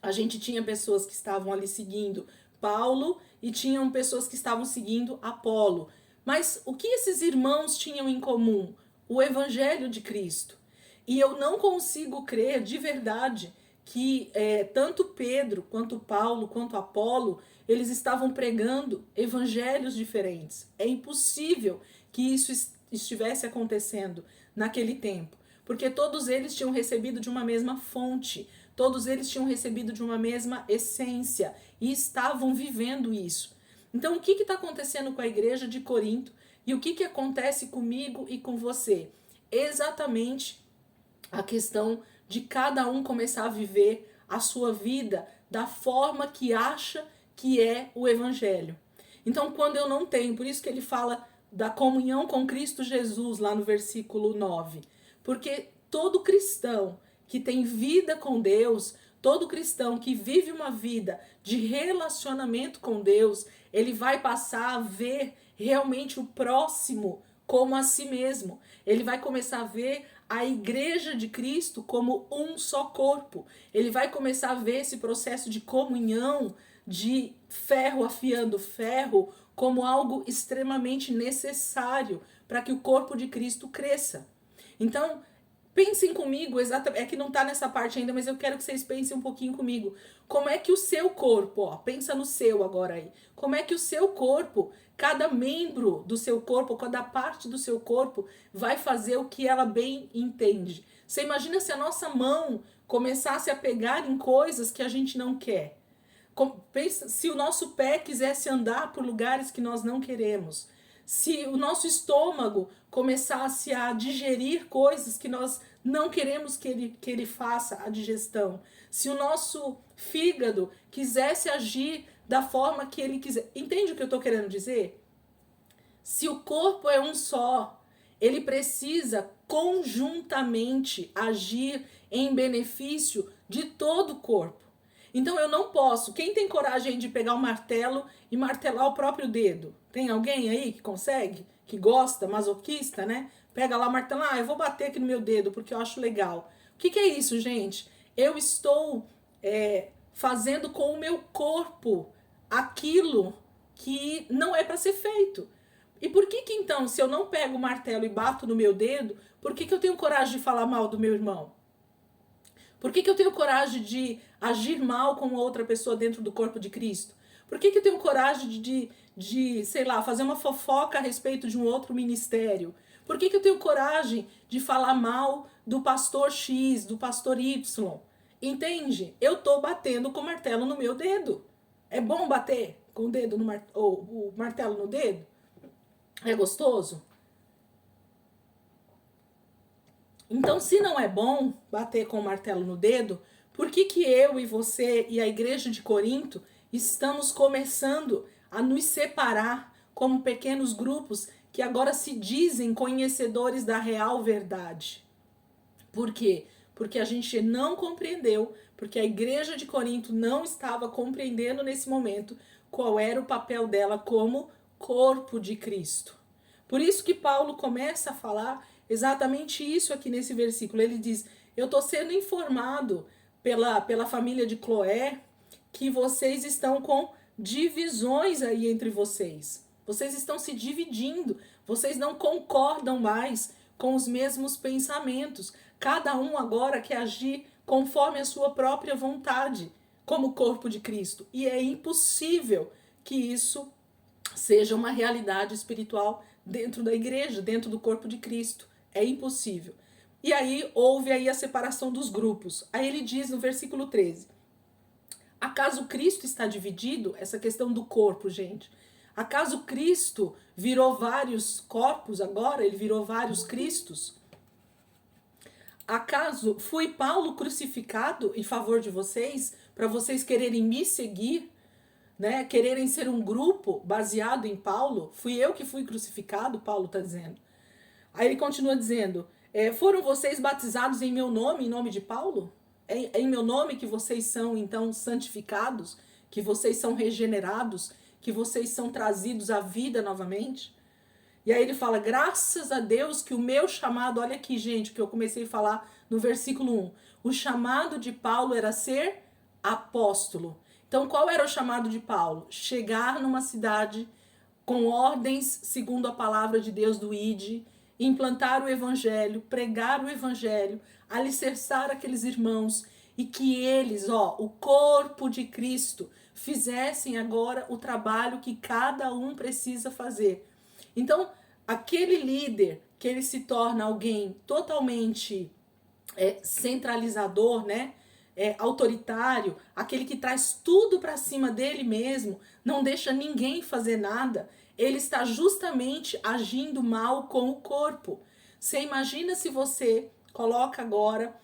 A gente tinha pessoas que estavam ali seguindo Paulo e tinham pessoas que estavam seguindo Apolo. Mas o que esses irmãos tinham em comum? O evangelho de Cristo. E eu não consigo crer de verdade que tanto Pedro, quanto Paulo, quanto Apolo, eles estavam pregando evangelhos diferentes. É impossível que isso estivesse acontecendo naquele tempo, porque todos eles tinham recebido de uma mesma fonte, todos eles tinham recebido de uma mesma essência e estavam vivendo isso. Então, o que está acontecendo com a igreja de Corinto e o que acontece comigo e com você? Exatamente a questão de cada um começar a viver a sua vida da forma que acha que é o evangelho. Então, quando eu não tenho, por isso que ele fala da comunhão com Cristo Jesus, lá no versículo 9. Porque todo cristão que tem vida com Deus, todo cristão que vive uma vida de relacionamento com Deus, ele vai passar a ver realmente o próximo como a si mesmo. Ele vai começar a ver a igreja de Cristo como um só corpo. Ele vai começar a ver esse processo de comunhão, de ferro afiando ferro, como algo extremamente necessário para que o corpo de Cristo cresça. Então, pensem comigo, é que não está nessa parte ainda, mas eu quero que vocês pensem um pouquinho comigo. Como é que o seu corpo, pensa no seu agora aí. Como é que o seu corpo, cada membro do seu corpo, cada parte do seu corpo vai fazer o que ela bem entende. Você imagina se a nossa mão começasse a pegar em coisas que a gente não quer. Pensa, se o nosso pé quisesse andar por lugares que nós não queremos. Se o nosso estômago começasse a digerir coisas que nós não queremos que ele faça a digestão. Se o nosso fígado quisesse agir da forma que ele quiser. Entende o que eu estou querendo dizer? Se o corpo é um só, ele precisa conjuntamente agir em benefício de todo o corpo. Então eu não posso. Quem tem coragem de pegar um martelo e martelar o próprio dedo? Tem alguém aí que consegue? Que gosta, masoquista, né? Pega lá o martelo, eu vou bater aqui no meu dedo porque eu acho legal. O que é isso, gente? Eu estou fazendo com o meu corpo aquilo que não é para ser feito. E por que então, se eu não pego o martelo e bato no meu dedo, por que eu tenho coragem de falar mal do meu irmão? Por que eu tenho coragem de agir mal com outra pessoa dentro do corpo de Cristo? Por que eu tenho coragem de, sei lá, fazer uma fofoca a respeito de um outro ministério? Por que eu tenho coragem de falar mal do pastor X, do pastor Y? Entende? Eu tô batendo com o martelo no meu dedo. É bom bater com o dedo o martelo no dedo? É gostoso? Então, se não é bom bater com o martelo no dedo, por que eu e você e a igreja de Corinto estamos começando a nos separar como pequenos grupos que agora se dizem conhecedores da real verdade? Por quê? Porque a gente não compreendeu, porque a igreja de Corinto não estava compreendendo nesse momento qual era o papel dela como corpo de Cristo. Por isso que Paulo começa a falar exatamente isso aqui nesse versículo. Ele diz, eu estou sendo informado pela família de Cloé que vocês estão com divisões aí entre vocês. Vocês estão se dividindo, vocês não concordam mais com os mesmos pensamentos. Cada um agora quer agir conforme a sua própria vontade, como corpo de Cristo. E é impossível que isso seja uma realidade espiritual dentro da igreja, dentro do corpo de Cristo. É impossível. E aí houve aí a separação dos grupos. Aí ele diz no versículo 13, acaso Cristo está dividido? Essa questão do corpo, gente. Acaso Cristo virou vários corpos agora? Ele virou vários Cristos? Acaso fui Paulo crucificado em favor de vocês, para vocês quererem me seguir, né? Quererem ser um grupo baseado em Paulo? Fui eu que fui crucificado, Paulo está dizendo. Aí ele continua dizendo, foram vocês batizados em meu nome, em nome de Paulo? É em meu nome que vocês são, então, santificados? Que vocês são regenerados? Que vocês são trazidos à vida novamente? E aí ele fala, graças a Deus que o meu chamado, olha aqui, gente, que eu comecei a falar no versículo 1. O chamado de Paulo era ser apóstolo. Então, qual era o chamado de Paulo? Chegar numa cidade com ordens, segundo a palavra de Deus do ID, implantar o evangelho, pregar o evangelho, alicerçar aqueles irmãos e que eles, o corpo de Cristo, fizessem agora o trabalho que cada um precisa fazer. Então, aquele líder que ele se torna alguém totalmente centralizador, né? Autoritário, aquele que traz tudo para cima dele mesmo, não deixa ninguém fazer nada, ele está justamente agindo mal com o corpo. Você imagina se você coloca agora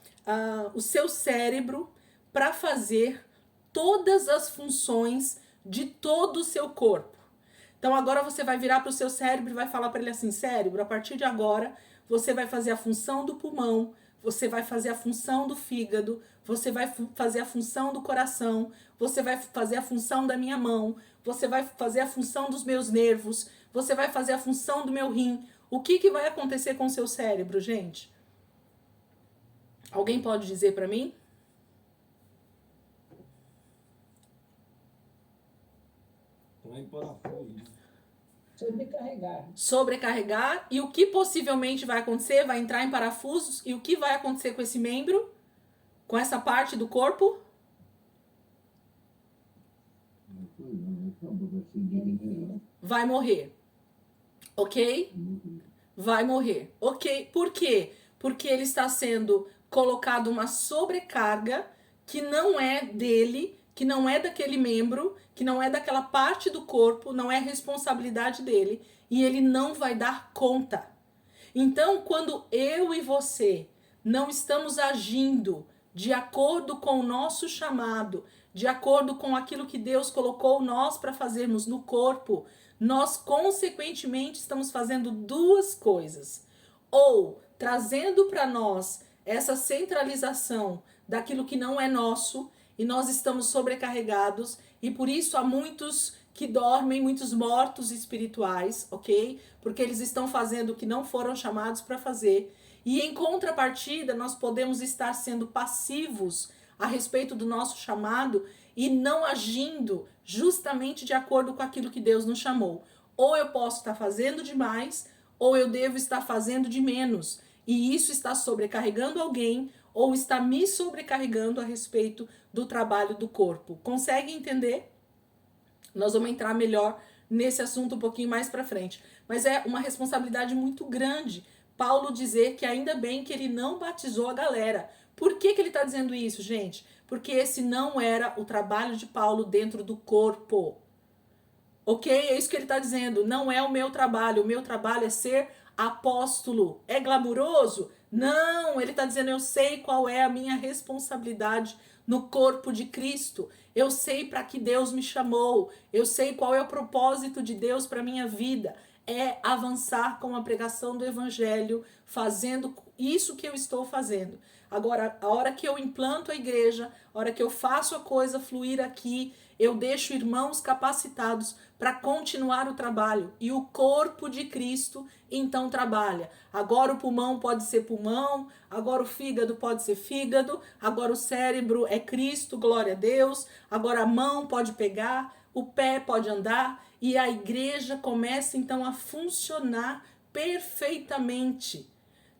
o seu cérebro para fazer todas as funções de todo o seu corpo. Então agora você vai virar para o seu cérebro e vai falar para ele assim, cérebro, a partir de agora você vai fazer a função do pulmão, você vai fazer a função do fígado, você vai fazer a função do coração, você vai fazer a função da minha mão, você vai fazer a função dos meus nervos, você vai fazer a função do meu rim. O que vai acontecer com o seu cérebro, gente? Alguém pode dizer para mim? Vai em parafuso. Sobrecarregar. Sobrecarregar. E o que possivelmente vai acontecer? Vai entrar em parafusos. E o que vai acontecer com esse membro? Com essa parte do corpo? Vai morrer. Ok? Vai morrer. Ok? Por quê? Porque ele está sendo colocado uma sobrecarga que não é dele, que não é daquele membro, que não é daquela parte do corpo, não é responsabilidade dele, e ele não vai dar conta. Então, quando eu e você não estamos agindo de acordo com o nosso chamado, de acordo com aquilo que Deus colocou nós para fazermos no corpo, nós consequentemente estamos fazendo duas coisas. Ou trazendo para nós essa centralização daquilo que não é nosso, e nós estamos sobrecarregados, e por isso há muitos que dormem, muitos mortos espirituais, ok? Porque eles estão fazendo o que não foram chamados para fazer. E em contrapartida, nós podemos estar sendo passivos a respeito do nosso chamado e não agindo justamente de acordo com aquilo que Deus nos chamou. Ou eu posso estar fazendo demais, ou eu devo estar fazendo de menos. E isso está sobrecarregando alguém, ou está me sobrecarregando a respeito do trabalho do corpo. Consegue entender? Nós vamos entrar melhor nesse assunto um pouquinho mais para frente. Mas é uma responsabilidade muito grande Paulo dizer que ainda bem que ele não batizou a galera. Por que ele está dizendo isso, gente? Porque esse não era o trabalho de Paulo dentro do corpo. Ok? É isso que ele está dizendo. Não é o meu trabalho. O meu trabalho é ser apóstolo. É glamuroso? Não, ele está dizendo, eu sei qual é a minha responsabilidade no corpo de Cristo. Eu sei para que Deus me chamou. Eu sei qual é o propósito de Deus para minha vida. É avançar com a pregação do evangelho, fazendo isso que eu estou fazendo. Agora, a hora que eu implanto a igreja, a hora que eu faço a coisa fluir aqui, eu deixo irmãos capacitados para continuar o trabalho. E o corpo de Cristo, então, trabalha. Agora o pulmão pode ser pulmão, agora o fígado pode ser fígado, agora o cérebro é Cristo, glória a Deus, agora a mão pode pegar, o pé pode andar, e a igreja começa, então, a funcionar perfeitamente,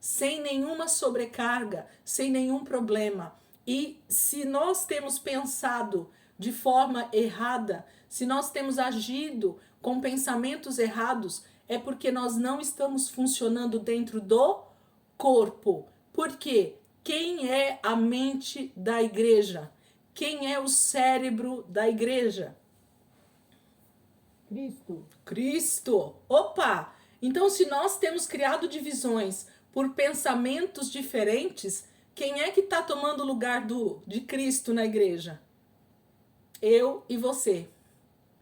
sem nenhuma sobrecarga, sem nenhum problema. E se nós temos pensado de forma errada, se nós temos agido com pensamentos errados, é porque nós não estamos funcionando dentro do corpo. Por quê? Quem é a mente da igreja? Quem é o cérebro da igreja? Cristo. Cristo. Opa! Então, se nós temos criado divisões por pensamentos diferentes, quem é que está tomando o lugar de Cristo na igreja? Eu e você.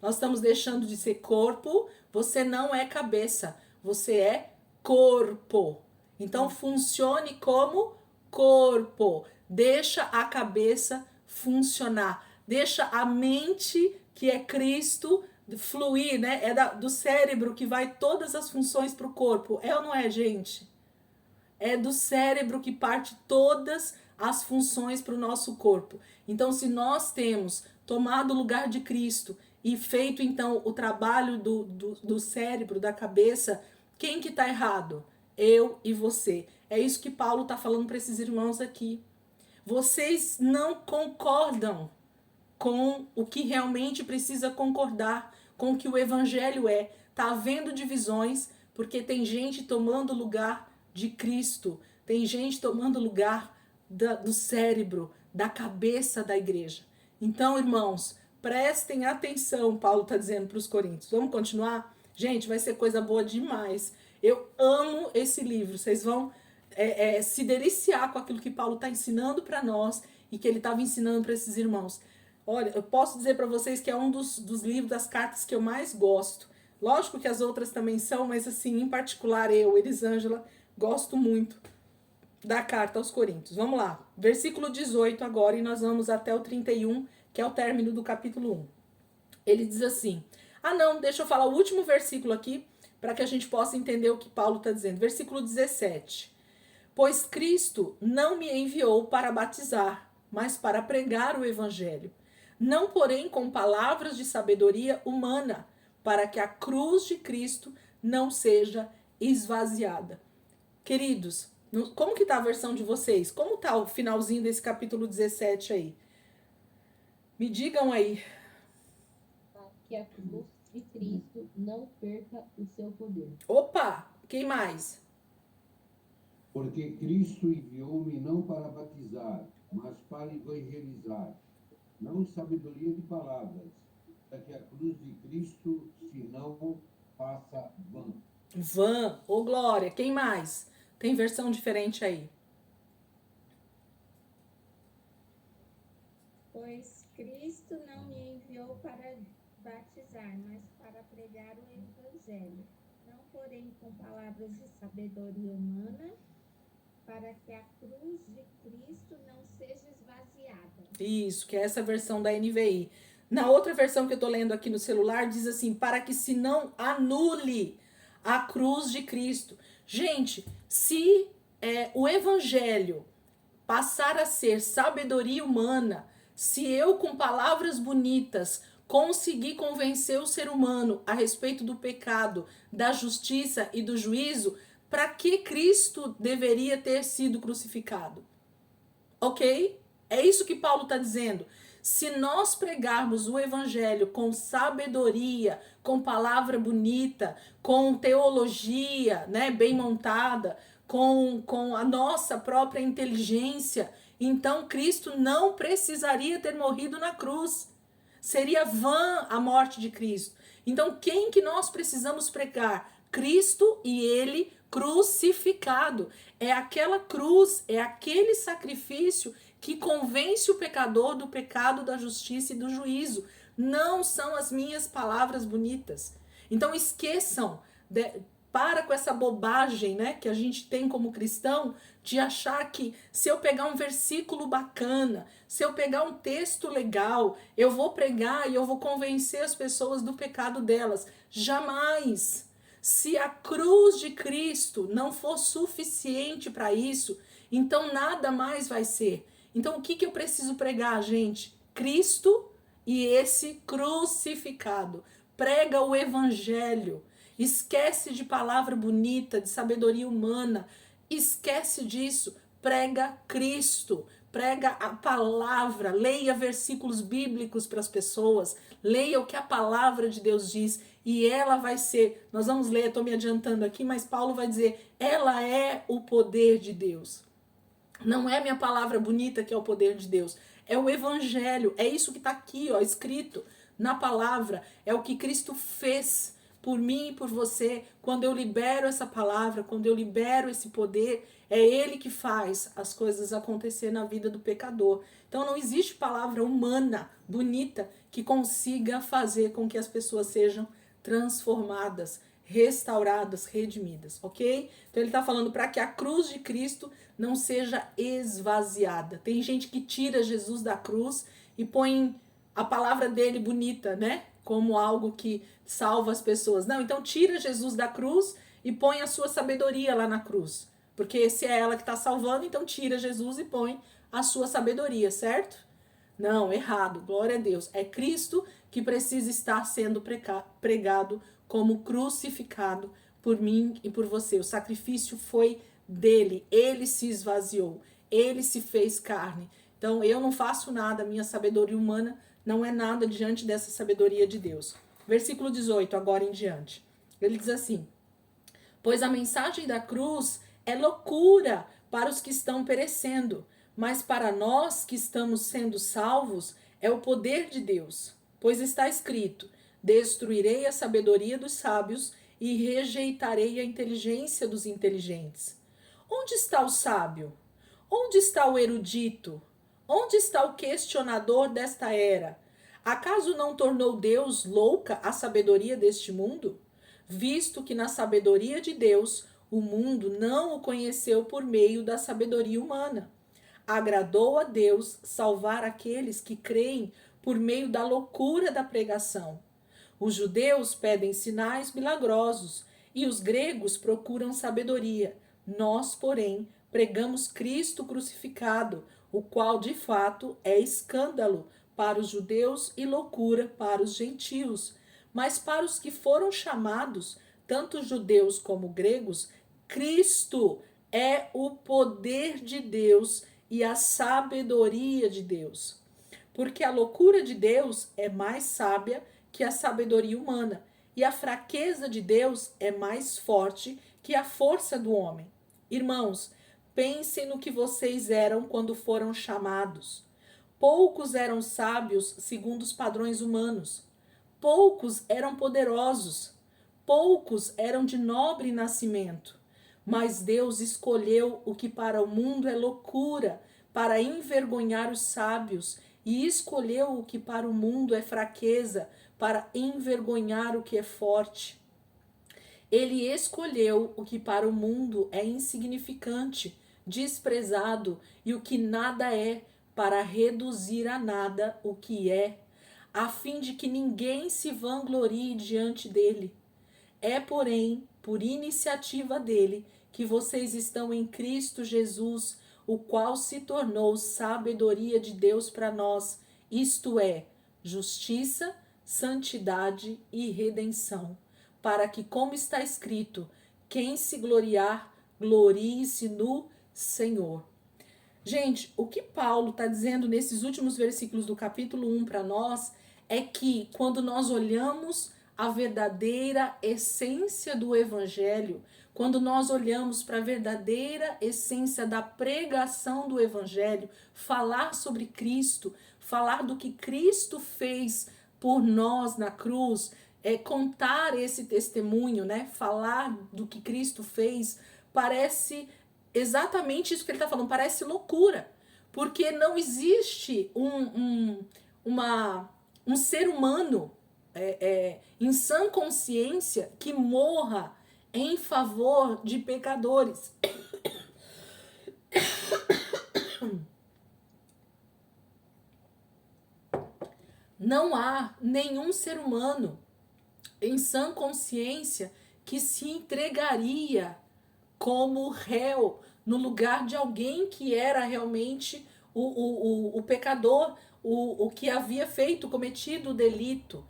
Nós estamos deixando de ser corpo. Você não é cabeça. Você é corpo. Então, funcione como corpo. Deixa a cabeça funcionar. Deixa a mente, que é Cristo, fluir, né? É do cérebro que vai todas as funções para o corpo. É ou não é, gente? É do cérebro que parte todas as funções para o nosso corpo. Então, se nós temos tomado o lugar de Cristo e feito, então, o trabalho do cérebro, da cabeça, quem que está errado? Eu e você. É isso que Paulo está falando para esses irmãos aqui. Vocês não concordam com o que realmente precisa concordar, com o que o evangelho é. Está havendo divisões porque tem gente tomando o lugar de Cristo, tem gente tomando o lugar do cérebro, da cabeça da igreja. Então, irmãos, prestem atenção, Paulo está dizendo para os coríntios. Vamos continuar? Gente, vai ser coisa boa demais. Eu amo esse livro. Vocês vão se deliciar com aquilo que Paulo está ensinando para nós e que ele estava ensinando para esses irmãos. Olha, eu posso dizer para vocês que é um dos livros, das cartas que eu mais gosto. Lógico que as outras também são, mas assim, em particular eu, Elisângela, gosto muito. da carta aos Coríntios. Vamos lá. Versículo 18 agora, e nós vamos até o 31, que é o término do capítulo 1. Ele diz assim: ah, não, deixa eu falar o último versículo aqui, para que a gente possa entender o que Paulo está dizendo. Versículo 17. Pois Cristo não me enviou para batizar, mas para pregar o evangelho. Não, porém, com palavras de sabedoria humana, para que a cruz de Cristo não seja esvaziada. Queridos, como que tá a versão de vocês? Como tá o finalzinho desse capítulo 17 aí? Me digam aí. Que a cruz de Cristo não perca o seu poder. Opa, quem mais? Porque Cristo enviou-me não para batizar, mas para evangelizar, não em sabedoria de palavras, para que a cruz de Cristo se não faça vã. Vã, ô glória, quem mais? Tem versão diferente aí. Pois Cristo não me enviou para batizar, mas para pregar o evangelho, não porém com palavras de sabedoria humana, para que a cruz de Cristo não seja esvaziada. Isso, que é essa versão da NVI. Na outra versão que eu tô lendo aqui no celular, diz assim, para que se não anule a cruz de Cristo. Gente, se o evangelho passar a ser sabedoria humana, se eu com palavras bonitas conseguir convencer o ser humano a respeito do pecado, da justiça e do juízo, para que Cristo deveria ter sido crucificado? Ok? É isso que Paulo está dizendo. Se nós pregarmos o evangelho com sabedoria, com palavra bonita, com teologia, né, bem montada, com a nossa própria inteligência, então Cristo não precisaria ter morrido na cruz. Seria vã a morte de Cristo. Então quem que nós precisamos pregar? Cristo e ele crucificado. É aquela cruz, é aquele sacrifício que convence o pecador do pecado, da justiça e do juízo. Não são as minhas palavras bonitas. Então esqueçam, para com essa bobagem, né, que a gente tem como cristão, de achar que se eu pegar um versículo bacana, se eu pegar um texto legal, eu vou pregar e eu vou convencer as pessoas do pecado delas. Jamais! Se a cruz de Cristo não for suficiente para isso, então nada mais vai ser. Então o que eu preciso pregar, gente? Cristo e esse crucificado. Prega o evangelho. Esquece de palavra bonita, de sabedoria humana. Esquece disso. Prega Cristo. Prega a palavra. Leia versículos bíblicos para as pessoas. Leia o que a palavra de Deus diz. E ela vai ser, nós vamos ler, estou me adiantando aqui, mas Paulo vai dizer, ela é o poder de Deus. Não é minha palavra bonita que é o poder de Deus, é o evangelho, é isso que está aqui, ó, escrito na palavra, é o que Cristo fez por mim e por você. Quando eu libero essa palavra, quando eu libero esse poder, é Ele que faz as coisas acontecer na vida do pecador. Então não existe palavra humana, bonita, que consiga fazer com que as pessoas sejam transformadas, restauradas, redimidas, ok? Então ele está falando para que a cruz de Cristo não seja esvaziada. Tem gente que tira Jesus da cruz e põe a palavra dele bonita, né? Como algo que salva as pessoas. Não, então tira Jesus da cruz e põe a sua sabedoria lá na cruz. Porque se é ela que está salvando, então tira Jesus e põe a sua sabedoria, certo? Não, errado, glória a Deus. É Cristo que precisa estar sendo pregado como crucificado por mim e por você. O sacrifício foi dele, ele se esvaziou, ele se fez carne. Então eu não faço nada, minha sabedoria humana não é nada diante dessa sabedoria de Deus. Versículo 18, agora em diante. Ele diz assim: pois a mensagem da cruz é loucura para os que estão perecendo, mas para nós que estamos sendo salvos é o poder de Deus. Pois está escrito: destruirei a sabedoria dos sábios e rejeitarei a inteligência dos inteligentes. Onde está o sábio? Onde está o erudito? Onde está o questionador desta era? Acaso não tornou Deus louca a sabedoria deste mundo? Visto que na sabedoria de Deus O mundo não o conheceu por meio da sabedoria humana. Agradou a Deus salvar aqueles que creem por meio da loucura da pregação. Os judeus pedem sinais milagrosos e os gregos procuram sabedoria. Nós, porém, pregamos Cristo crucificado, o qual de fato é escândalo para os judeus e loucura para os gentios. Mas para os que foram chamados, tanto judeus como gregos, Cristo é o poder de Deus e a sabedoria de Deus. Porque a loucura de Deus é mais sábia que a sabedoria humana, e a fraqueza de Deus é mais forte que a força do homem. Irmãos, pensem no que vocês eram quando foram chamados. Poucos eram sábios segundo os padrões humanos. Poucos eram poderosos. Poucos eram de nobre nascimento. Mas Deus escolheu o que para o mundo é loucura, para envergonhar os sábios, e escolheu o que para o mundo é fraqueza, para envergonhar o que é forte. Ele escolheu o que para o mundo é insignificante, desprezado, e o que nada é, para reduzir a nada o que é, a fim de que ninguém se vanglorie diante dele. É, porém, por iniciativa dele, que vocês estão em Cristo Jesus, o qual se tornou sabedoria de Deus para nós, isto é, justiça, santidade e redenção, para que, como está escrito, quem se gloriar, glorie-se no Senhor. Gente, o que Paulo está dizendo nesses últimos versículos do capítulo 1 para nós é que quando nós olhamos a verdadeira essência do Evangelho, quando nós olhamos para a verdadeira essência da pregação do Evangelho, falar sobre Cristo, falar do que Cristo fez por nós na cruz, contar esse testemunho, né? Falar do que Cristo fez, parece exatamente isso que ele está falando, parece loucura, porque não existe um ser humano em sã consciência que morra em favor de pecadores. Não há nenhum ser humano em sã consciência que se entregaria como réu no lugar de alguém que era realmente o pecador, o que havia cometido o delito.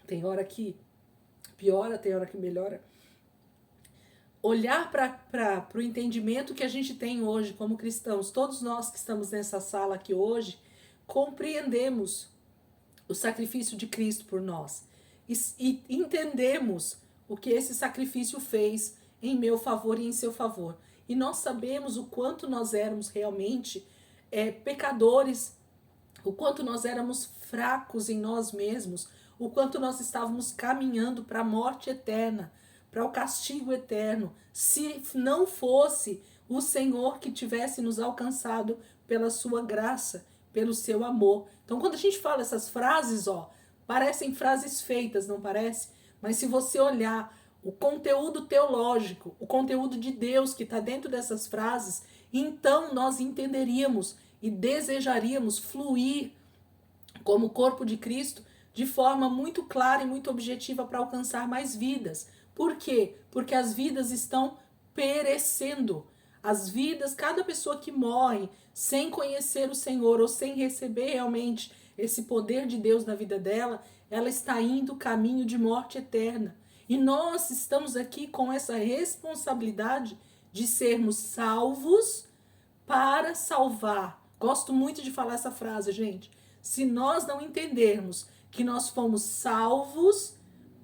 Tem hora que piora, tem hora que melhora. Olhar para o entendimento que a gente tem hoje como cristãos, todos nós que estamos nessa sala aqui hoje, compreendemos o sacrifício de Cristo por nós e entendemos o que esse sacrifício fez em meu favor e em seu favor. E nós sabemos o quanto nós éramos realmente pecadores, o quanto nós éramos fracos em nós mesmos, o quanto nós estávamos caminhando para a morte eterna, para o castigo eterno, se não fosse o Senhor que tivesse nos alcançado pela sua graça, pelo seu amor. Então, quando a gente fala essas frases, parecem frases feitas, não parece? Mas se você olhar o conteúdo teológico, o conteúdo de Deus que está dentro dessas frases, então nós entenderíamos e desejaríamos fluir como corpo de Cristo de forma muito clara e muito objetiva para alcançar mais vidas. Por quê? Porque as vidas estão perecendo. As vidas, cada pessoa que morre sem conhecer o Senhor ou sem receber realmente esse poder de Deus na vida dela, ela está indo caminho de morte eterna. E nós estamos aqui com essa responsabilidade de sermos salvos para salvar. Gosto muito de falar essa frase, gente. Se nós não entendermos que nós fomos salvos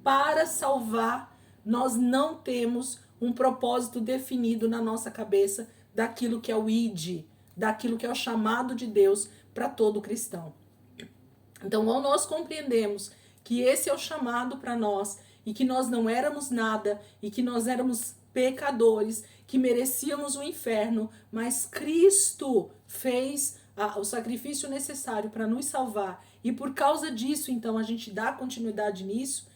para salvar, nós não temos um propósito definido na nossa cabeça daquilo que é o ID, daquilo que é o chamado de Deus para todo cristão. Então, ao nós compreendemos que esse é o chamado para nós e que nós não éramos nada e que nós éramos pecadores, que merecíamos o inferno, mas Cristo fez o sacrifício necessário para nos salvar, e por causa disso, então, a gente dá continuidade nisso,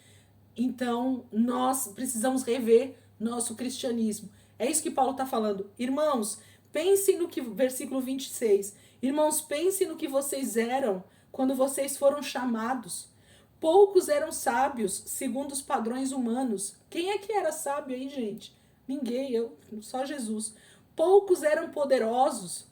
então nós precisamos rever nosso cristianismo. É isso que Paulo está falando. Irmãos, pensem no que, versículo 26, irmãos, pensem no que vocês eram quando vocês foram chamados. Poucos eram sábios, segundo os padrões humanos. Quem é que era sábio aí, gente? Ninguém, só Jesus. Poucos eram poderosos,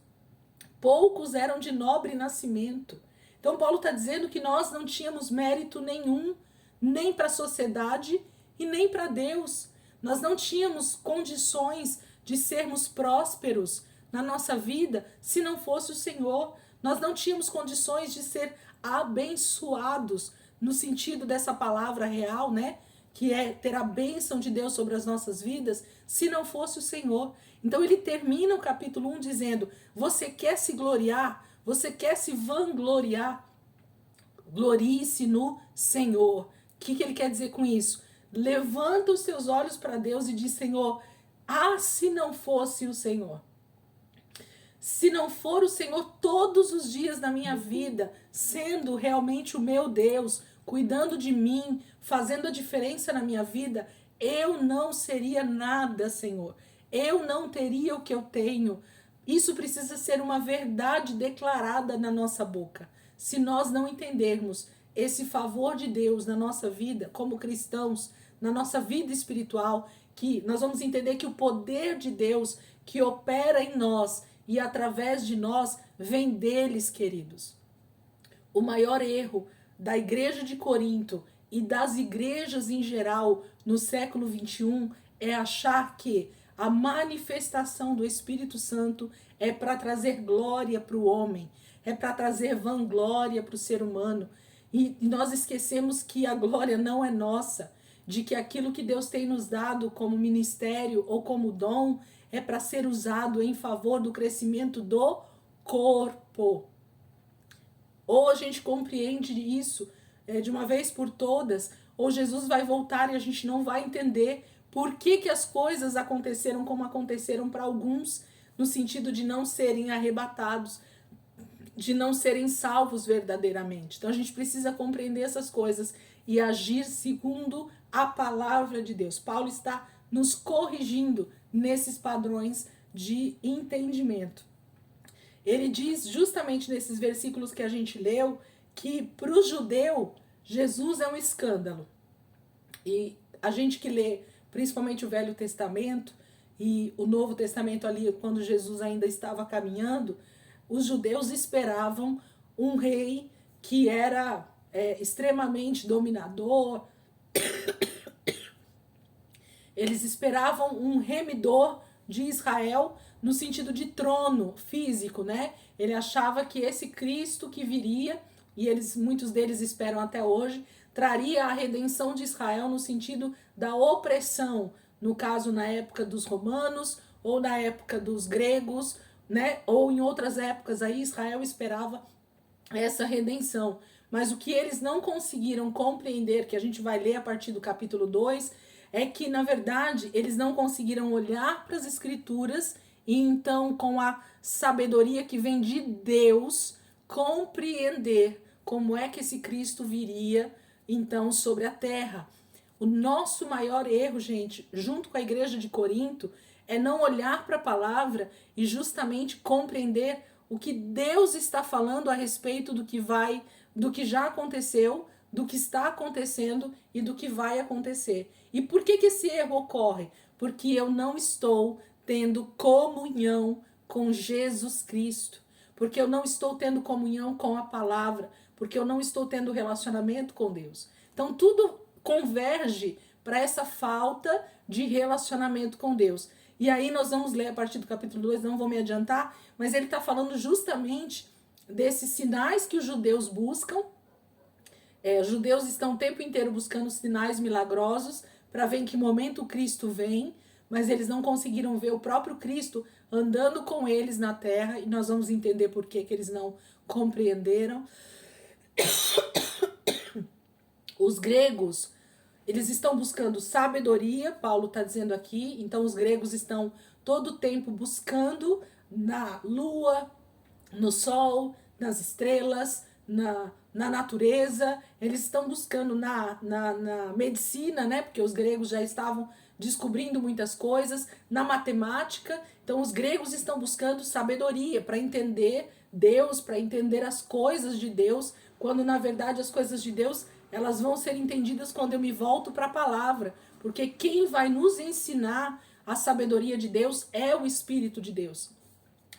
poucos eram de nobre nascimento. Então Paulo está dizendo que nós não tínhamos mérito nenhum, nem para a sociedade e nem para Deus. Nós não tínhamos condições de sermos prósperos na nossa vida se não fosse o Senhor. Nós não tínhamos condições de ser abençoados no sentido dessa palavra real, né? Que é ter a bênção de Deus sobre as nossas vidas, se não fosse o Senhor. Então ele termina o capítulo 1 dizendo: você quer se gloriar? Você quer se vangloriar? Glorie-se no Senhor. O que ele quer dizer com isso? Levanta os seus olhos para Deus e diz: Senhor, se não fosse o Senhor. Se não for o Senhor todos os dias da minha vida, sendo realmente o meu Deus, cuidando de mim, fazendo a diferença na minha vida, eu não seria nada, Senhor. Eu não teria o que eu tenho. Isso precisa ser uma verdade declarada na nossa boca. Se nós não entendermos esse favor de Deus na nossa vida, como cristãos, na nossa vida espiritual, que nós vamos entender que o poder de Deus que opera em nós e através de nós vem deles, queridos. O maior erro da igreja de Corinto e das igrejas em geral no século 21 é achar que a manifestação do Espírito Santo é para trazer glória para o homem, é para trazer vanglória para o ser humano. E nós esquecemos que a glória não é nossa, de que aquilo que Deus tem nos dado como ministério ou como dom é para ser usado em favor do crescimento do corpo. Ou a gente compreende isso de uma vez por todas, ou Jesus vai voltar e a gente não vai entender por que as coisas aconteceram como aconteceram para alguns, no sentido de não serem arrebatados, de não serem salvos verdadeiramente. Então a gente precisa compreender essas coisas e agir segundo a palavra de Deus. Paulo está nos corrigindo nesses padrões de entendimento. Ele diz justamente nesses versículos que a gente leu que para o judeu Jesus é um escândalo. E a gente que lê principalmente o Velho Testamento e o Novo Testamento ali, quando Jesus ainda estava caminhando, os judeus esperavam um rei que era extremamente dominador. Eles esperavam um remidor de Israel no sentido de trono físico, né? Ele achava que esse Cristo que viria, e muitos deles esperam até hoje, traria a redenção de Israel no sentido da opressão, no caso na época dos romanos ou na época dos gregos, né? Ou em outras épocas aí Israel esperava essa redenção. Mas o que eles não conseguiram compreender, que a gente vai ler a partir do capítulo 2, é que, na verdade, eles não conseguiram olhar para as Escrituras e então, com a sabedoria que vem de Deus, compreender como é que esse Cristo viria, então, sobre a terra. O nosso maior erro, gente, junto com a igreja de Corinto, é não olhar para a palavra e justamente compreender o que Deus está falando a respeito do que já aconteceu, do que está acontecendo e do que vai acontecer. E por que esse erro ocorre? Porque eu não estou tendo comunhão com Jesus Cristo, porque eu não estou tendo comunhão com a palavra, porque eu não estou tendo relacionamento com Deus. Então tudo converge para essa falta de relacionamento com Deus. E aí nós vamos ler a partir do capítulo 2, não vou me adiantar, mas ele está falando justamente desses sinais que os judeus buscam. Os judeus estão o tempo inteiro buscando sinais milagrosos para ver em que momento o Cristo vem, mas eles não conseguiram ver o próprio Cristo andando com eles na terra, e nós vamos entender por que eles não compreenderam. Os gregos, eles estão buscando sabedoria, Paulo está dizendo aqui, então os gregos estão todo o tempo buscando na lua, no sol, nas estrelas, na natureza, eles estão buscando na medicina, né? Porque os gregos já estavam descobrindo muitas coisas, na matemática. Então os gregos estão buscando sabedoria para entender Deus, para entender as coisas de Deus, quando na verdade as coisas de Deus, elas vão ser entendidas quando eu me volto para a palavra, porque quem vai nos ensinar a sabedoria de Deus é o Espírito de Deus.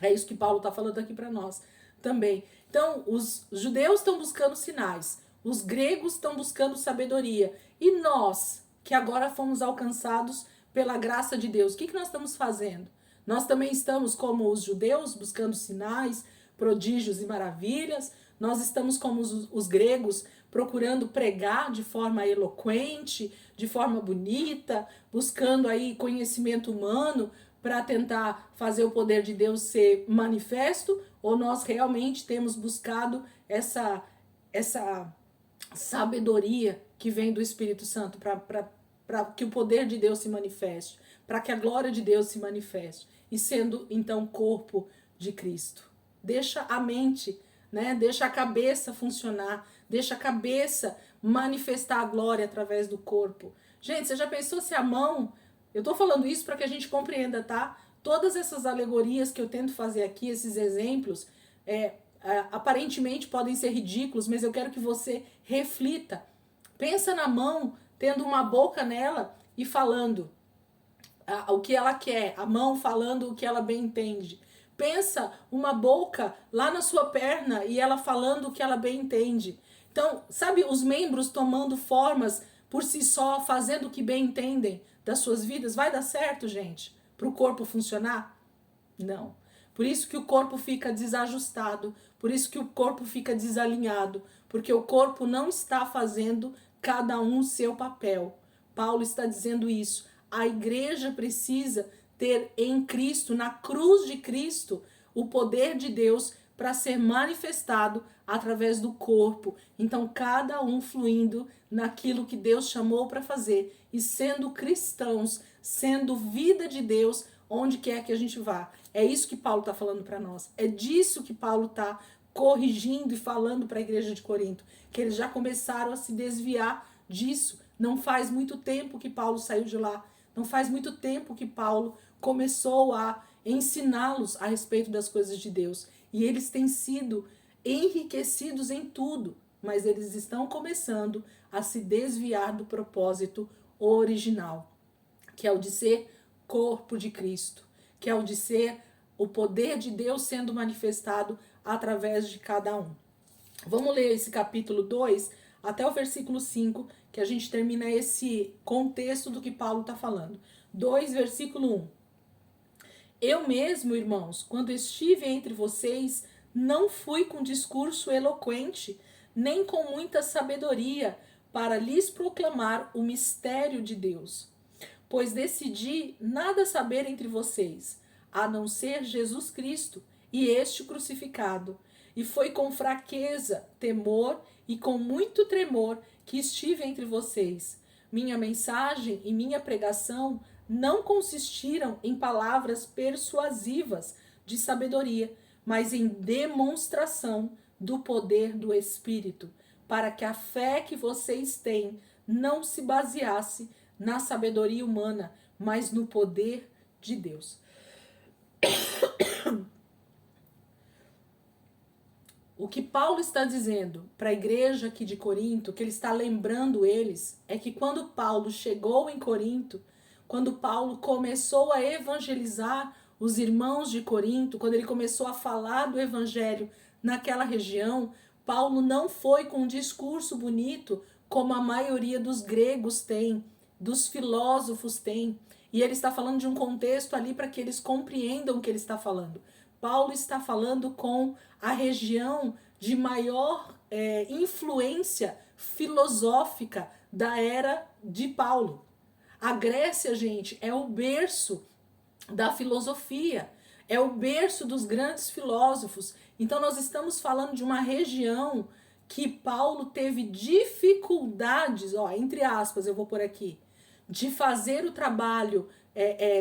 É isso que Paulo está falando aqui para nós também. Então, os judeus estão buscando sinais, os gregos estão buscando sabedoria, e nós, que agora fomos alcançados pela graça de Deus, o que nós estamos fazendo? Nós também estamos como os judeus, buscando sinais, prodígios e maravilhas. Nós estamos como os gregos, procurando pregar de forma eloquente, de forma bonita, buscando aí conhecimento humano para tentar fazer o poder de Deus ser manifesto, ou nós realmente temos buscado essa sabedoria que vem do Espírito Santo para que o poder de Deus se manifeste, para que a glória de Deus se manifeste, e sendo então corpo de Cristo. Deixa a mente, né? Deixa a cabeça funcionar, deixa a cabeça manifestar a glória através do corpo. Gente, você já pensou se a mão... Eu tô falando isso para que a gente compreenda, tá? Todas essas alegorias que eu tento fazer aqui, esses exemplos, aparentemente podem ser ridículos, mas eu quero que você reflita. Pensa na mão, tendo uma boca nela e falando o que ela quer, a mão falando o que ela bem entende. Pensa uma boca lá na sua perna e ela falando o que ela bem entende. Então, sabe, os membros tomando formas por si só, fazendo o que bem entendem das suas vidas, vai dar certo, gente? Para o corpo funcionar? Não. Por isso que o corpo fica desajustado, por isso que o corpo fica desalinhado, porque o corpo não está fazendo cada um o seu papel. Paulo está dizendo isso. A igreja precisa ter em Cristo, na cruz de Cristo, o poder de Deus para ser manifestado através do corpo. Então, cada um fluindo naquilo que Deus chamou para fazer e sendo cristãos, sendo vida de Deus, onde quer que a gente vá. É isso que Paulo está falando para nós. É disso que Paulo está corrigindo e falando para a igreja de Corinto, que eles já começaram a se desviar disso. Não faz muito tempo que Paulo saiu de lá. Não faz muito tempo que Paulo começou a ensiná-los a respeito das coisas de Deus. E eles têm sido enriquecidos em tudo, mas eles estão começando a se desviar do propósito original, que é o de ser corpo de Cristo, que é o de ser o poder de Deus sendo manifestado através de cada um. Vamos ler esse capítulo 2 até o versículo 5, que a gente termina esse contexto do que Paulo está falando. 2, versículo 1. Eu mesmo, irmãos, quando estive entre vocês, não fui com discurso eloquente, nem com muita sabedoria, para lhes proclamar o mistério de Deus. Pois decidi nada saber entre vocês, a não ser Jesus Cristo e este crucificado. E foi com fraqueza, temor e com muito tremor que estive entre vocês. Minha mensagem e minha pregação não consistiram em palavras persuasivas de sabedoria, mas em demonstração do poder do Espírito, para que a fé que vocês têm não se baseasse na sabedoria humana, mas no poder de Deus. O que Paulo está dizendo para a igreja aqui de Corinto, que ele está lembrando eles, é que quando Paulo chegou em Corinto, quando Paulo começou a evangelizar os irmãos de Corinto, quando ele começou a falar do evangelho naquela região, Paulo não foi com um discurso bonito como a maioria dos gregos tem, dos filósofos tem. E ele está falando de um contexto ali para que eles compreendam o que ele está falando. Paulo está falando com a região de maior influência filosófica da era de Paulo. A Grécia, gente, é o berço da filosofia, é o berço dos grandes filósofos. Então nós estamos falando de uma região que Paulo teve dificuldades, entre aspas, eu vou por aqui, de fazer o trabalho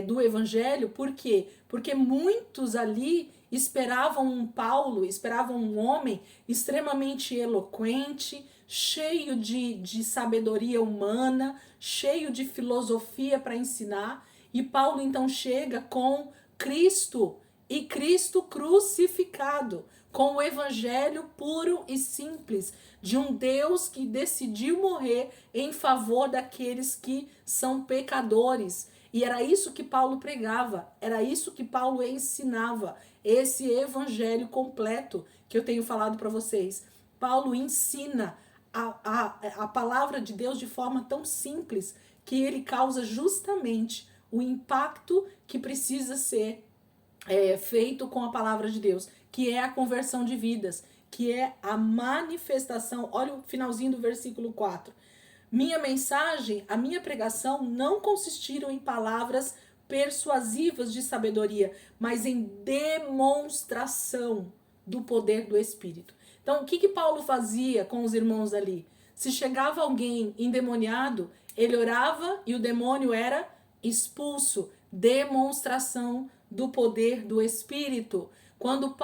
do evangelho. Por quê? Porque muitos ali esperavam um Paulo, esperavam um homem extremamente eloquente, cheio de sabedoria humana, cheio de filosofia para ensinar. E Paulo então chega com Cristo e Cristo crucificado, com o evangelho puro e simples de um Deus que decidiu morrer em favor daqueles que são pecadores. E era isso que Paulo pregava, era isso que Paulo ensinava, esse evangelho completo que eu tenho falado para vocês. Paulo ensina a palavra de Deus de forma tão simples que ele causa justamente o impacto que precisa ser feito com a palavra de Deus, que é a conversão de vidas, que é a manifestação. Olha o finalzinho do versículo 4. Minha mensagem, a minha pregação não consistiram em palavras persuasivas de sabedoria, mas em demonstração do poder do Espírito. Então, o que Paulo fazia com os irmãos ali? Se chegava alguém endemoniado, ele orava e o demônio era expulso. Demonstração do poder do Espírito. Quando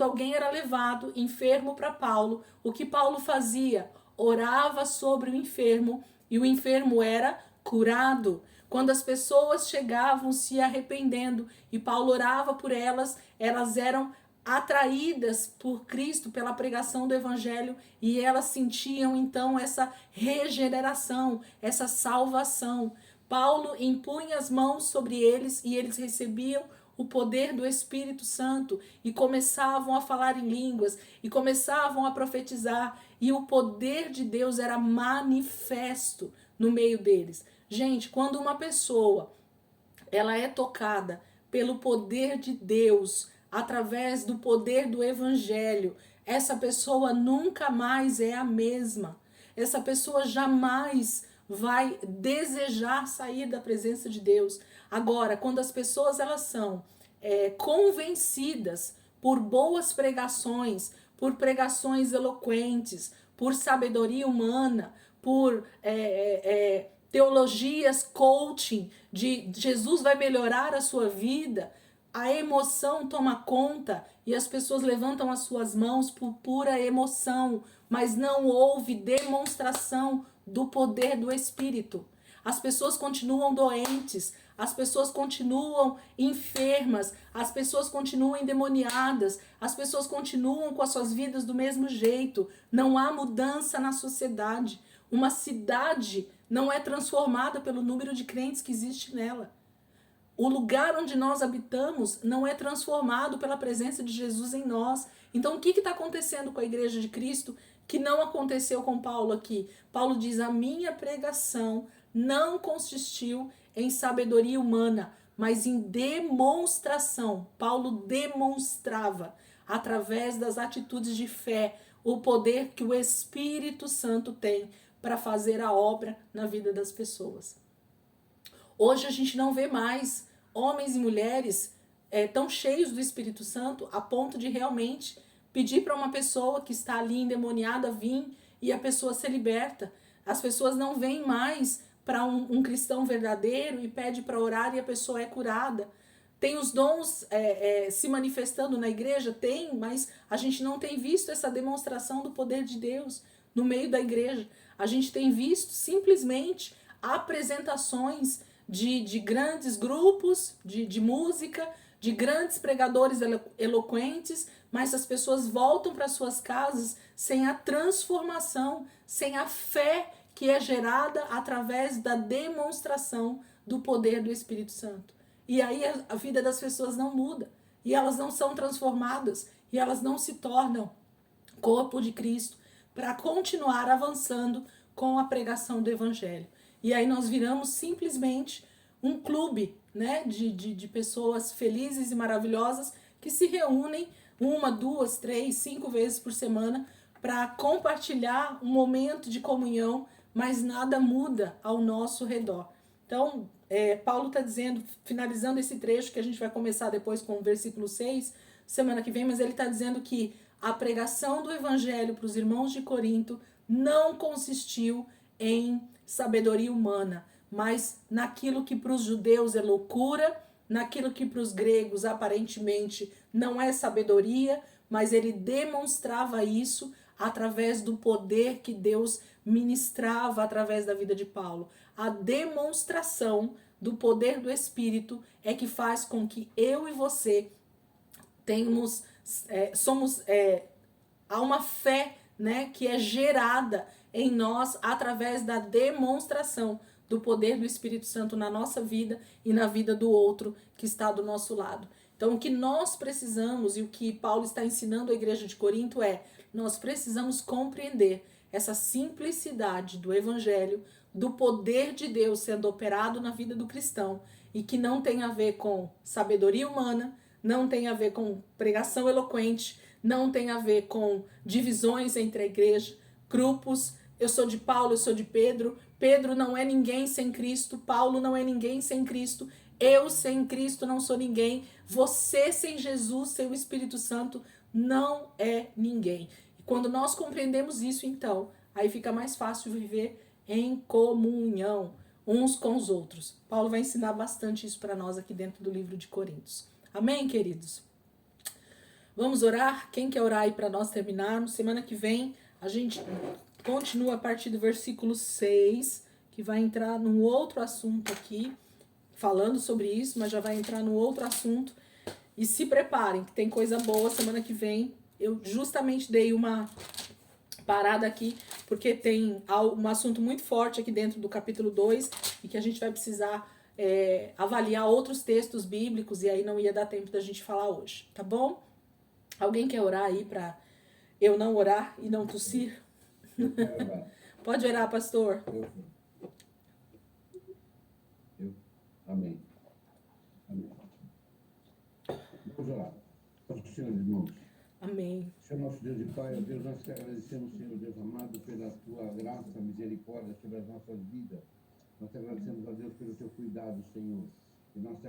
alguém era levado enfermo para Paulo, o que Paulo fazia? Orava sobre o enfermo e o enfermo era curado. Quando as pessoas chegavam se arrependendo e Paulo orava por elas, elas eram atraídas por Cristo, pela pregação do Evangelho, e elas sentiam então essa regeneração, essa salvação. Paulo impunha as mãos sobre eles e eles recebiam o poder do Espírito Santo e começavam a falar em línguas e começavam a profetizar, e o poder de Deus era manifesto no meio deles. Gente, quando uma pessoa ela é tocada pelo poder de Deus, através do poder do Evangelho, essa pessoa nunca mais é a mesma. Essa pessoa jamais vai desejar sair da presença de Deus. Agora, quando as pessoas elas são convencidas por boas pregações, por pregações eloquentes, por sabedoria humana, por teologias coaching, de Jesus vai melhorar a sua vida, a emoção toma conta e as pessoas levantam as suas mãos por pura emoção, mas não houve demonstração do poder do Espírito. As pessoas continuam doentes, as pessoas continuam enfermas, as pessoas continuam endemoniadas, as pessoas continuam com as suas vidas do mesmo jeito. Não há mudança na sociedade. Uma cidade não é transformada pelo número de crentes que existe nela. O lugar onde nós habitamos não é transformado pela presença de Jesus em nós. Então, o que está acontecendo com a Igreja de Cristo que não aconteceu com Paulo aqui? Paulo diz, a minha pregação não consistiu em sabedoria humana, mas em demonstração. Paulo demonstrava, através das atitudes de fé, o poder que o Espírito Santo tem para fazer a obra na vida das pessoas. Hoje a gente não vê mais homens e mulheres tão cheios do Espírito Santo a ponto de realmente pedir para uma pessoa que está ali endemoniada vir e a pessoa ser liberta. As pessoas não vêm mais para um cristão verdadeiro e pede para orar e a pessoa é curada. Tem os dons se manifestando na igreja? Tem, mas a gente não tem visto essa demonstração do poder de Deus no meio da igreja. A gente tem visto simplesmente apresentações de grandes grupos de música, de grandes pregadores eloquentes, mas as pessoas voltam para suas casas sem a transformação, sem a fé que é gerada através da demonstração do poder do Espírito Santo. E aí a vida das pessoas não muda, e elas não são transformadas, e elas não se tornam corpo de Cristo para continuar avançando com a pregação do Evangelho. E aí nós viramos simplesmente um clube, né, de pessoas felizes e maravilhosas que se reúnem 1, 2, 3, 5 vezes por semana para compartilhar um momento de comunhão, mas nada muda ao nosso redor. Então, Paulo está dizendo, finalizando esse trecho, que a gente vai começar depois com o versículo 6, semana que vem, mas ele está dizendo que a pregação do Evangelho para os irmãos de Corinto não consistiu em sabedoria humana, mas naquilo que para os judeus é loucura, naquilo que para os gregos aparentemente não é sabedoria, mas ele demonstrava isso através do poder que Deus ministrava através da vida de Paulo. A demonstração do poder do Espírito é que faz com que eu e você tenhamos, há uma fé, né, que é gerada em nós através da demonstração do poder do Espírito Santo na nossa vida e na vida do outro que está do nosso lado. Então, o que nós precisamos e o que Paulo está ensinando à igreja de Corinto é: nós precisamos compreender essa simplicidade do evangelho, do poder de Deus sendo operado na vida do cristão e que não tem a ver com sabedoria humana, não tem a ver com pregação eloquente, não tem a ver com divisões entre a igreja, grupos. Eu sou de Paulo, eu sou de Pedro. Pedro não é ninguém sem Cristo. Paulo não é ninguém sem Cristo. Eu sem Cristo não sou ninguém. Você sem Jesus, sem o Espírito Santo, não é ninguém. E quando nós compreendemos isso, então, aí fica mais fácil viver em comunhão uns com os outros. Paulo vai ensinar bastante isso para nós aqui dentro do livro de Coríntios. Amém, queridos? Vamos orar? Quem quer orar aí para nós terminarmos? Semana que vem a gente continua a partir do versículo 6, que vai entrar num outro assunto aqui, falando sobre isso, mas já vai entrar num outro assunto. E se preparem, que tem coisa boa semana que vem. Eu justamente dei uma parada aqui, porque tem um assunto muito forte aqui dentro do capítulo 2 e que a gente vai precisar avaliar outros textos bíblicos, e aí não ia dar tempo da gente falar hoje, tá bom? Alguém quer orar aí para eu não orar e não tossir? Pode orar, pastor. Amém. Amém. Vamos orar. Senhor, irmãos. Amém. Senhor nosso Deus e Pai, ó Deus, nós te agradecemos, Senhor Deus amado, pela tua graça, misericórdia sobre as nossas vidas. Nós te agradecemos, ó Deus, pelo teu cuidado, Senhor. E nós te